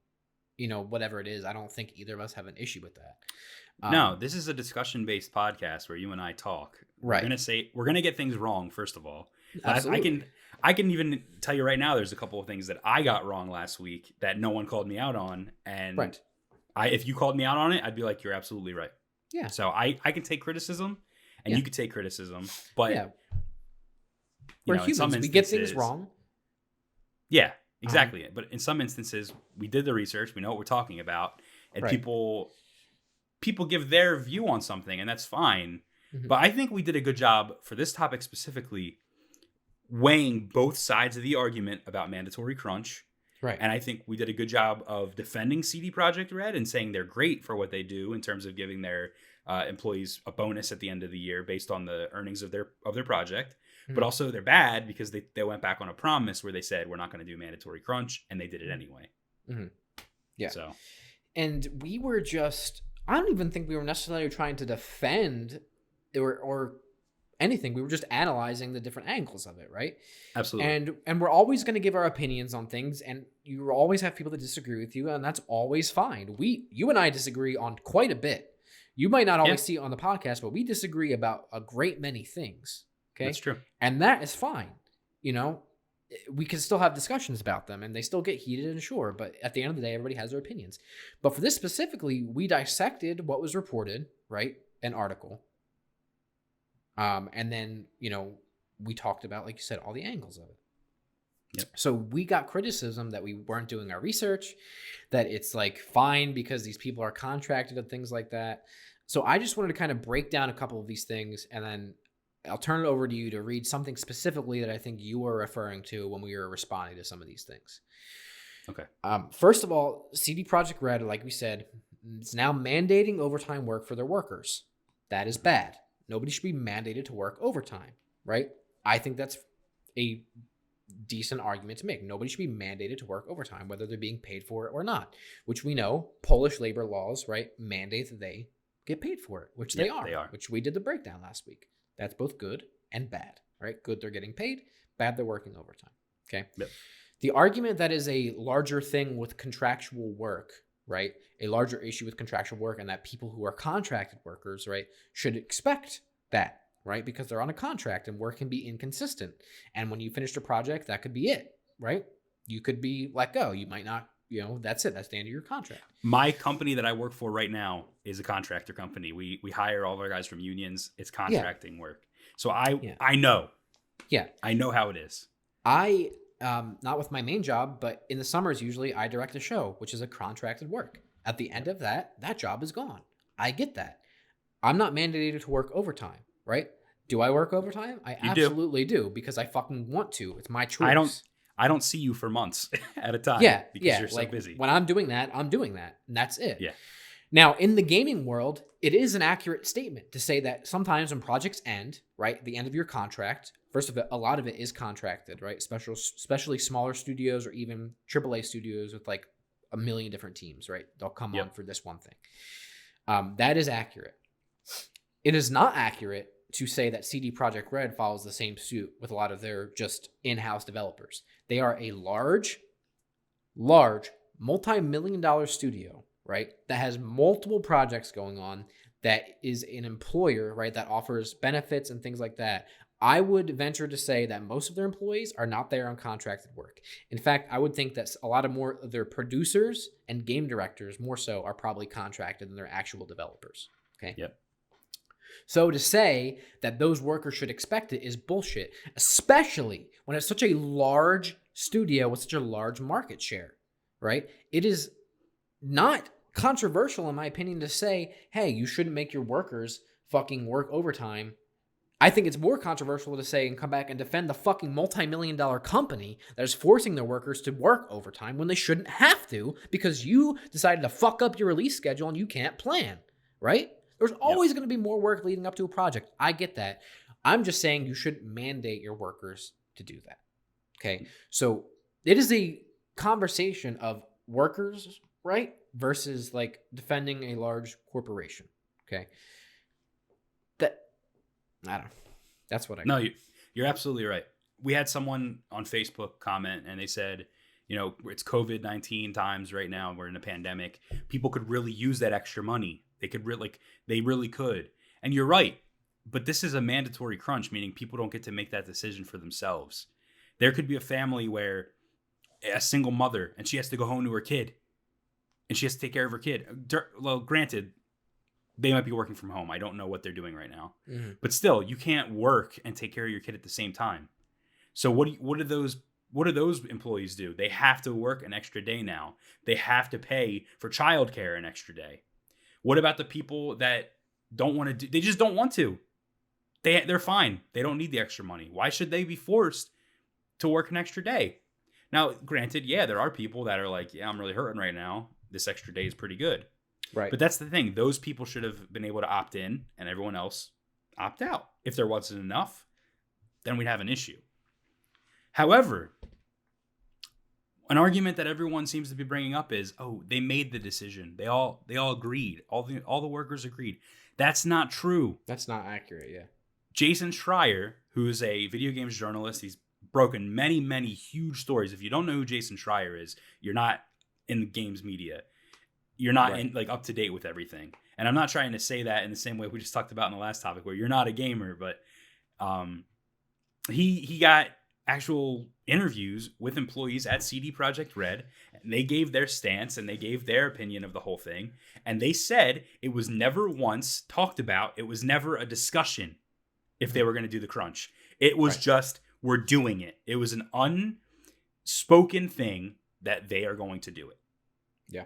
you know, whatever it is. I don't think either of us have an issue with that. No, this is a discussion-based podcast where you and I talk. Right. We're gonna get things wrong, first of all. Absolutely. I can even tell you right now there's a couple of things that I got wrong last week that no one called me out on. And right. if you called me out on it, I'd be like, you're absolutely right. Yeah. So I can take criticism and you can take criticism. But yeah. We're humans. We get things wrong. Yeah, exactly. But in some instances, we did the research. We know what we're talking about. And right. people give their view on something, and that's fine. Mm-hmm. But I think we did a good job for this topic specifically weighing both sides of the argument about mandatory crunch. Right. And I think we did a good job of defending CD Projekt Red and saying they're great for what they do in terms of giving their employees a bonus at the end of the year based on the earnings of their project. Mm-hmm. But also they're bad because they went back on a promise where they said we're not going to do mandatory crunch, and they did it anyway. Mm-hmm. Yeah. So, and we were just, I don't even think we were necessarily trying to defend or anything. We were just analyzing the different angles of it, right? Absolutely. And we're always going to give our opinions on things, and you will always have people that disagree with you, and that's always fine. You and I disagree on quite a bit. You might not always see it on the podcast, but we disagree about a great many things. Okay? That's true. And that is fine. You know, we can still have discussions about them, and they still get heated, and sure, but at the end of the day, everybody has their opinions. But for this specifically, we dissected what was reported, right? An article. And then, you know, we talked about, like you said, all the angles of it. Yep. So we got criticism that we weren't doing our research, that it's like fine because these people are contracted and things like that. So I just wanted to kind of break down a couple of these things, and then I'll turn it over to you to read something specifically that I think you were referring to when we were responding to some of these things. Okay. First of all, CD Projekt Red, like we said, is now mandating overtime work for their workers. That is bad. Nobody should be mandated to work overtime, right? I think that's a decent argument to make. Nobody should be mandated to work overtime, whether they're being paid for it or not, which we know Polish labor laws, right, mandate that they get paid for it, which they are, which we did the breakdown last week. That's both good and bad, right? Good, they're getting paid. Bad, they're working overtime, okay? Yep. The argument that is a larger thing with contractual work, right? A larger issue with contractual work, and that people who are contracted workers, right, should expect that, right? Because they're on a contract and work can be inconsistent. And when you finish the project, that could be it, right? You could be let go. You might not, you know, that's it. That's the end of your contract. My company that I work for right now is a contractor company. We hire all of our guys from unions. It's contracting work. So I know. Yeah. I know how it is. Not with my main job, but in the summers, usually I direct a show, which is a contracted work. At the end of that job is gone. I get that. I'm not mandated to work overtime, right? Do I work overtime? I absolutely do because I fucking want to. It's my choice. I don't see you for months at a time. Because you're so busy. When I'm doing that, I'm doing that. And that's it. Yeah. Now, in the gaming world, it is an accurate statement to say that sometimes when projects end, right, the end of your contract, first of it, a lot of it is contracted, right? Especially smaller studios or even AAA studios with like a million different teams, right? They'll come on for this one thing. That is accurate. It is not accurate to say that CD Projekt Red follows the same suit with a lot of their just in-house developers. They are a large, multi-million-dollar studio, right, that has multiple projects going on. that is an employer, right, that offers benefits and things like that, I would venture to say that most of their employees are not there on contracted work. In fact, I would think that a lot of more of their producers and game directors, more so, are probably contracted than their actual developers. Okay. Yep. So to say that those workers should expect it is bullshit, especially when it's such a large studio with such a large market share, right? It is not controversial, in my opinion, to say, hey, you shouldn't make your workers fucking work overtime. I think it's more controversial to say and come back and defend the fucking multi-million-dollar company that is forcing their workers to work overtime when they shouldn't have to because you decided to fuck up your release schedule and you can't plan, right? There's always going to be more work leading up to a project. I get that. I'm just saying you should mandate your workers to do that. Okay? So it is a conversation of workers, right? Versus like defending a large corporation. Okay? I don't know. That's what I No, you're absolutely right. We had someone on Facebook comment and they said, it's COVID-19 times right now. We're in a pandemic. People could really use that extra money. They really could. And you're right. But this is a mandatory crunch, meaning people don't get to make that decision for themselves. There could be a family where a single mother and she has to go home to her kid and she has to take care of her kid. Well, granted, they might be working from home. I don't know what they're doing right now. Mm-hmm. But still, you can't work and take care of your kid at the same time. So what do those employees do? They have to work an extra day now. They have to pay for childcare an extra day. What about the people that don't want to do? They just don't want to. They're fine. They don't need the extra money. Why should they be forced to work an extra day? Now, granted, yeah, there are people that are like, yeah, I'm really hurting right now. This extra day is pretty good. Right. But that's the thing. Those people should have been able to opt in and everyone else opt out. If there wasn't enough, then we'd have an issue. However, an argument that everyone seems to be bringing up is, oh, they made the decision. They all agreed. All the workers agreed. That's not true. That's not accurate, yeah. Jason Schreier, who is a video games journalist, he's broken many, many huge stories. If you don't know who Jason Schreier is, you're not in the games media. You're not up to date with everything. And I'm not trying to say that in the same way we just talked about in the last topic where you're not a gamer, but he got actual interviews with employees at CD Projekt Red, and they gave their stance and they gave their opinion of the whole thing. And they said it was never once talked about. It was never a discussion if they were going to do the crunch. It was just, we're doing it. It was an unspoken thing that they are going to do it. Yeah.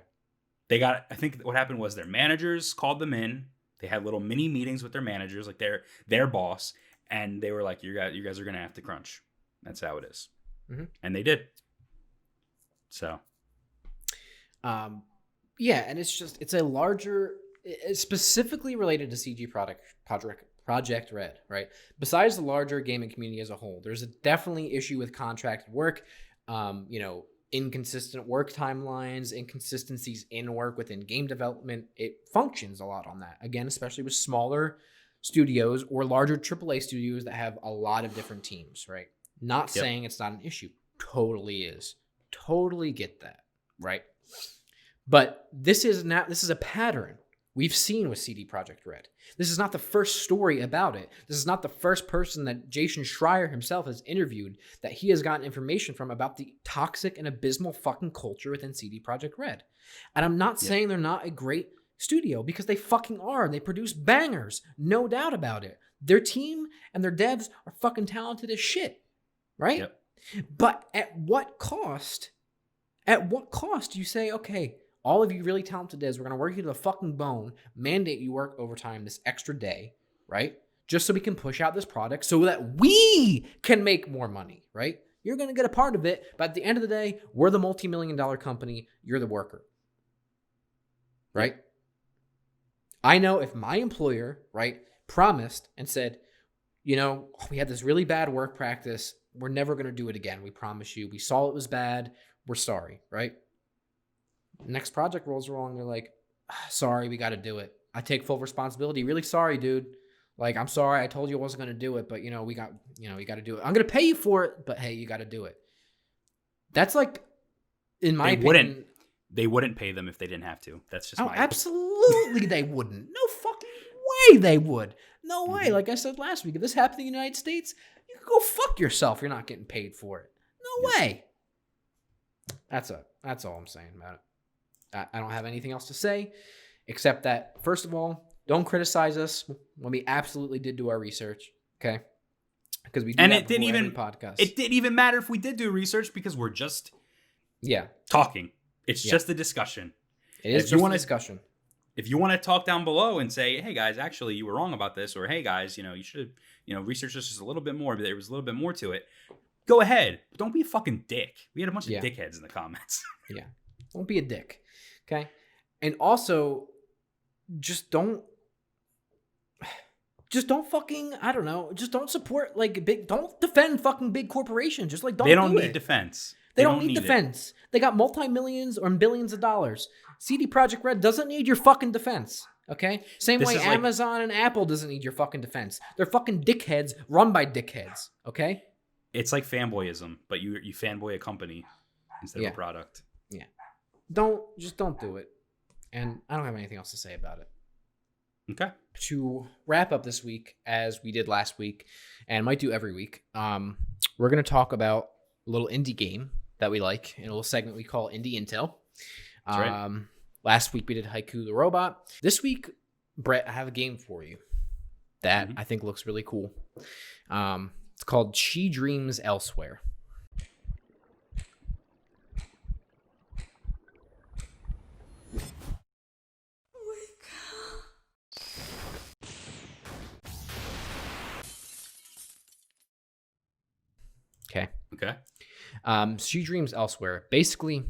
I think what happened was their managers called them in. They had little mini meetings with their managers, like their boss. And they were like, you guys are going to have to crunch. That's how it is. Mm-hmm. And they did. So. Yeah. And it's a larger, it's specifically related to CG Project Red, right? Besides the larger gaming community as a whole, there's a definitely issue with contracted work. Inconsistent work timelines, inconsistencies in work within game development. It functions a lot on that. Again, especially with smaller studios or larger AAA studios that have a lot of different teams, right? Not saying it's not an issue. Totally is. Totally get that, right? But this is a pattern we've seen with CD Projekt Red. This is not the first story about it. This is not the first person that Jason Schreier himself has interviewed that he has gotten information from about the toxic and abysmal fucking culture within CD Projekt Red. And I'm not saying they're not a great studio because they fucking are. They produce bangers. No doubt about it. Their team and their devs are fucking talented as shit. Right? Yep. But at what cost? At what cost do you say, okay, all of you really talented devs, we're going to work you to the fucking bone, mandate you work overtime this extra day, right? Just so we can push out this product so that we can make more money, right? You're going to get a part of it, but at the end of the day, we're the multi-million-dollar company. You're the worker, right? I know if my employer, right, promised and said, we had this really bad work practice. We're never going to do it again. We promise you. We saw it was bad. We're sorry, right? Next project rolls along. They're like, sorry, we got to do it. I take full responsibility. Really sorry, dude. Like, I'm sorry. I told you I wasn't going to do it, but we got to do it. I'm going to pay you for it, but hey, you got to do it. That's like, in my opinion. They wouldn't pay them if they didn't have to. That's just my absolutely they wouldn't. No fucking way they would. No way. Mhm. Like I said last week, if this happened in the United States, you can go fuck yourself. You're not getting paid for it. No way. That's all I'm saying about it. I don't have anything else to say except that, first of all, don't criticize us when we absolutely did do our research, okay? Because we do And that it didn't before even every podcast. It didn't even matter if we did do research because we're just Yeah, talking. It's Yeah. just a discussion. it is If just you a wanna- discussion. If you want to talk down below and say, hey guys, actually you were wrong about this, or hey guys, you should research this just a little bit more, but there was a little bit more to it. Go ahead. But don't be a fucking dick. We had a bunch of Yeah. dickheads in the comments. Yeah, don't be a dick, okay? And also, just don't fucking, I don't know, just don't support don't defend fucking big corporations. Just like don't They don't do need it. defense. They don't need it. defense. They got multi-millions or billions of dollars. CD Projekt Red doesn't need your fucking defense. Okay? Same This way is like- Amazon and Apple doesn't need your fucking defense. They're fucking dickheads run by dickheads. Okay? It's like fanboyism, but you fanboy a company instead Yeah. of a product. Don't do it. And I don't have anything else to say about it. Okay. To wrap up this week, as we did last week, and might do every week, we're going to talk about a little indie game that we like in a little segment we call Indie Intel. That's right. Last week we did Haiku the Robot. This week, Brett, I have a game for you that I think looks really cool. It's called She Dreams Elsewhere. Okay. Okay. She Dreams Elsewhere. Basically,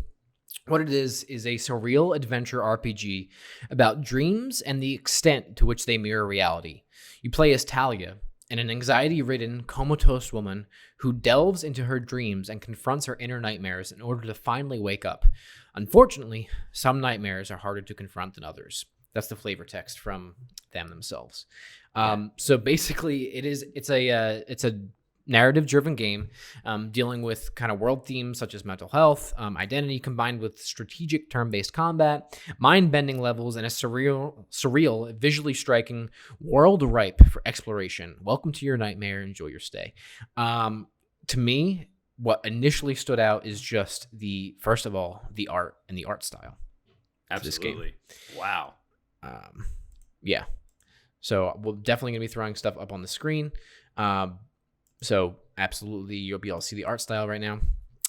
what it is a surreal adventure RPG about dreams and the extent to which they mirror reality. You play as Talia, an anxiety-ridden, comatose woman who delves into her dreams and confronts her inner nightmares in order to finally wake up. Unfortunately, some nightmares are harder to confront than others. That's the flavor text from them themselves. So basically, it's a narrative-driven game dealing with kind of world themes such as mental health, identity, combined with strategic turn-based combat, mind-bending levels, and a surreal, visually striking world ripe for exploration. Welcome to your nightmare. Enjoy your stay. To me, what initially stood out is just first of all, the art and the art style. Absolutely. Wow. Yeah. So we're definitely going to be throwing stuff up on the screen. So absolutely, you'll be able to see the art style right now.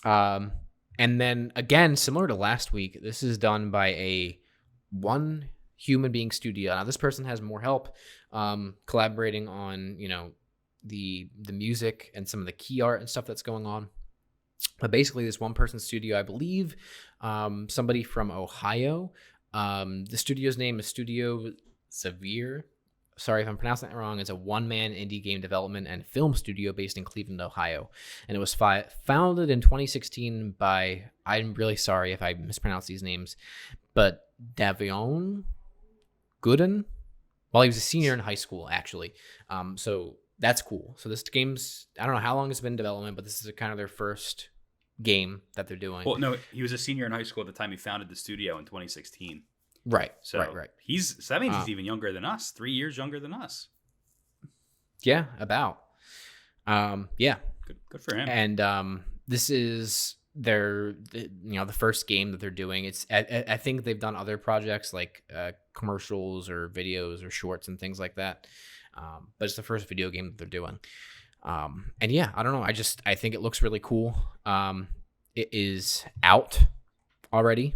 And then again, similar to last week, this is done by one human being studio. Now this person has more help, collaborating on, the music and some of the key art and stuff that's going on. But basically this one person studio, I believe, somebody from Ohio. The studio's name is Studio Xavier. Sorry if I'm pronouncing that wrong. It's a one-man indie game development and film studio based in Cleveland, Ohio. And it was founded in 2016 by, I'm really sorry if I mispronounce these names, but Davion Gooden. Well, he was a senior in high school, actually. So that's cool. So this game's, I don't know how long it's been in development, but this is kind of their first game that they're doing. Well, no, he was a senior in high school at the time he founded the studio in 2016. Right. So right. that means he's even younger than us, 3 years younger than us. Yeah, about. Yeah. Good for him. And this is the first game that they're doing. It's I think they've done other projects like commercials or videos or shorts and things like that. But it's the first video game that they're doing. And yeah, I don't know. I think it looks really cool. It is out already.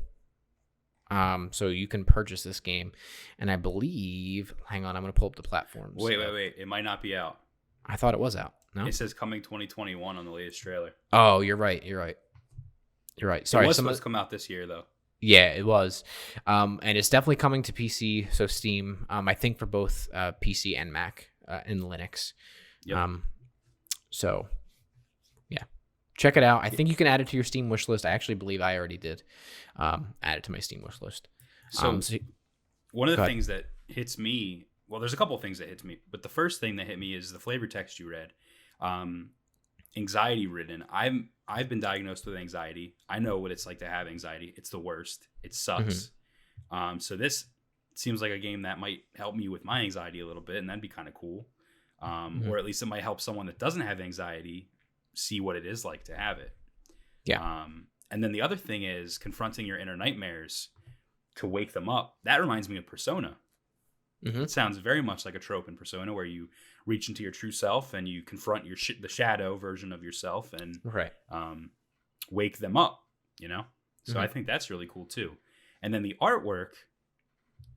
So you can purchase this game, and I believe. Hang on, I'm gonna pull up the platforms. Wait. It might not be out. I thought it was out. No, It says coming 2021 on the latest trailer. Oh, you're right. Sorry, It was supposed to come out this year though. Yeah, it was. And it's definitely coming to PC, so Steam. I think for both PC and Mac and Linux. Yep. So yeah, check it out. I think you can add it to your Steam wish list. I actually believe I already did add it to my Steam wish list. So one of the go ahead. things that hits me, well, there's a couple of things that hits me, but the first thing that hit me is the flavor text you read. Anxiety ridden. I've been diagnosed with anxiety. I know what it's like to have anxiety. It's the worst. It sucks. So this seems like a game that might help me with my anxiety a little bit, and that'd be kind of cool. Or at least it might help someone that doesn't have anxiety see what it is like to have it. Yeah. And then the other thing is confronting your inner nightmares to wake them up. That reminds me of Persona. It sounds very much like a trope in Persona, where you reach into your true self and you confront the shadow version of yourself and wake them up, you know? So I think that's really cool too. And then the artwork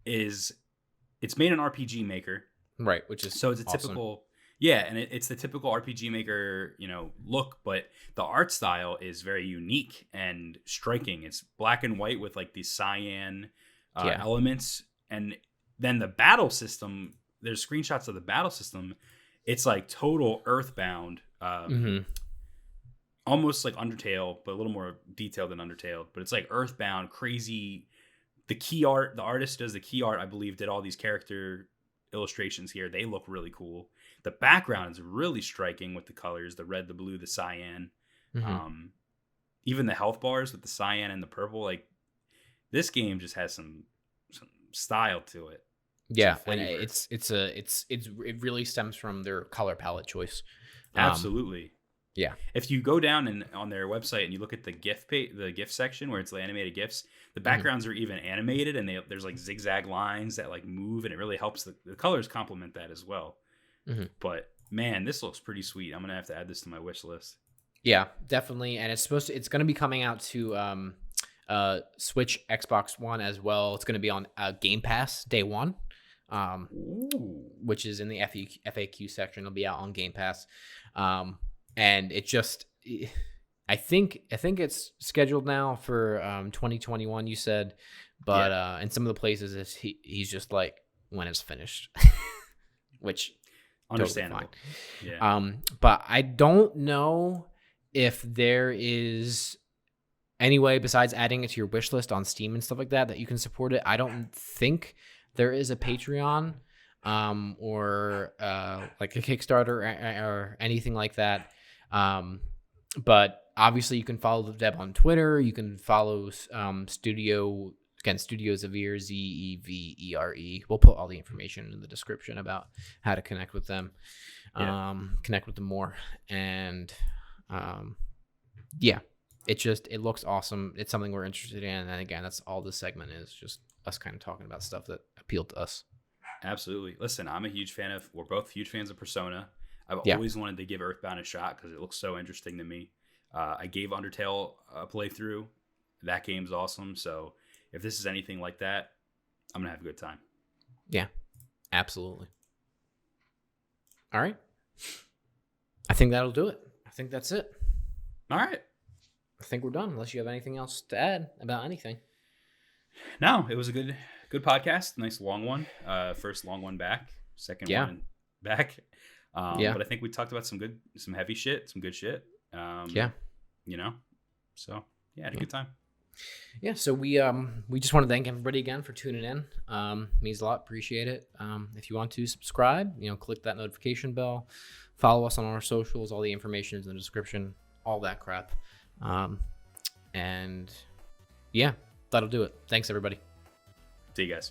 it's made in RPG Maker. Right, which is so it's a awesome. typical and it's the typical RPG Maker, look, but the art style is very unique and striking. It's black and white with like these cyan elements, and then the battle system, there's screenshots of the battle system. It's like total Earthbound, almost like Undertale, but a little more detailed than Undertale. But it's like Earthbound, crazy. The artist does the key art, I believe, did all these character illustrations here. They look really cool. The background is really striking with the colors, the red, the blue, the cyan. Even the health bars with the cyan and the purple. Like, this game just has some style to it. Yeah, and it really stems from their color palette choice. Absolutely. Yeah. If you go down and on their website and you look at the GIF section where it's the animated GIFs, the backgrounds are even animated, and there's like zigzag lines that like move, and it really helps. The colors complement that as well. But man, this looks pretty sweet. I'm gonna have to add this to my wish list. Yeah, definitely. And it's gonna be coming out to Switch, Xbox One as well. It's gonna be on Game Pass day one. Which is in the FAQ section. It'll be out on Game Pass. And it just, I think it's scheduled now for 2021, you said, but in some of the places he's just like, when it's finished, which understandable. Totally fine. But I don't know if there is any way besides adding it to your wish list on Steam and stuff like that you can support it. I don't think there is a Patreon or like a Kickstarter or anything like that. But obviously you can follow Deb on Twitter. You can follow Studio Zavere, Zevere. We'll put all the information in the description about how to connect with them, connect with them more. And it looks awesome. It's something we're interested in. And again, that's all this segment is, just us kind of talking about stuff that appealed to us. Absolutely. Listen, we're both huge fans of Persona. I've always wanted to give Earthbound a shot because it looks so interesting to me. I gave Undertale a playthrough. That game's awesome. So if this is anything like that, I'm going to have a good time. Yeah, absolutely. All right. I think that'll do it. I think that's it. All right. I think we're done, unless you have anything else to add about anything. No, it was a good podcast. Nice long one. First long one back. Second one back. But I think we talked about some heavy shit, some good shit. So had a good time. Yeah, so we just want to thank everybody again for tuning in. Means a lot. Appreciate it. If you want to subscribe, click that notification bell. Follow us on our socials. All the information is in the description. All that crap. And yeah, that'll do it. Thanks, everybody. See you guys.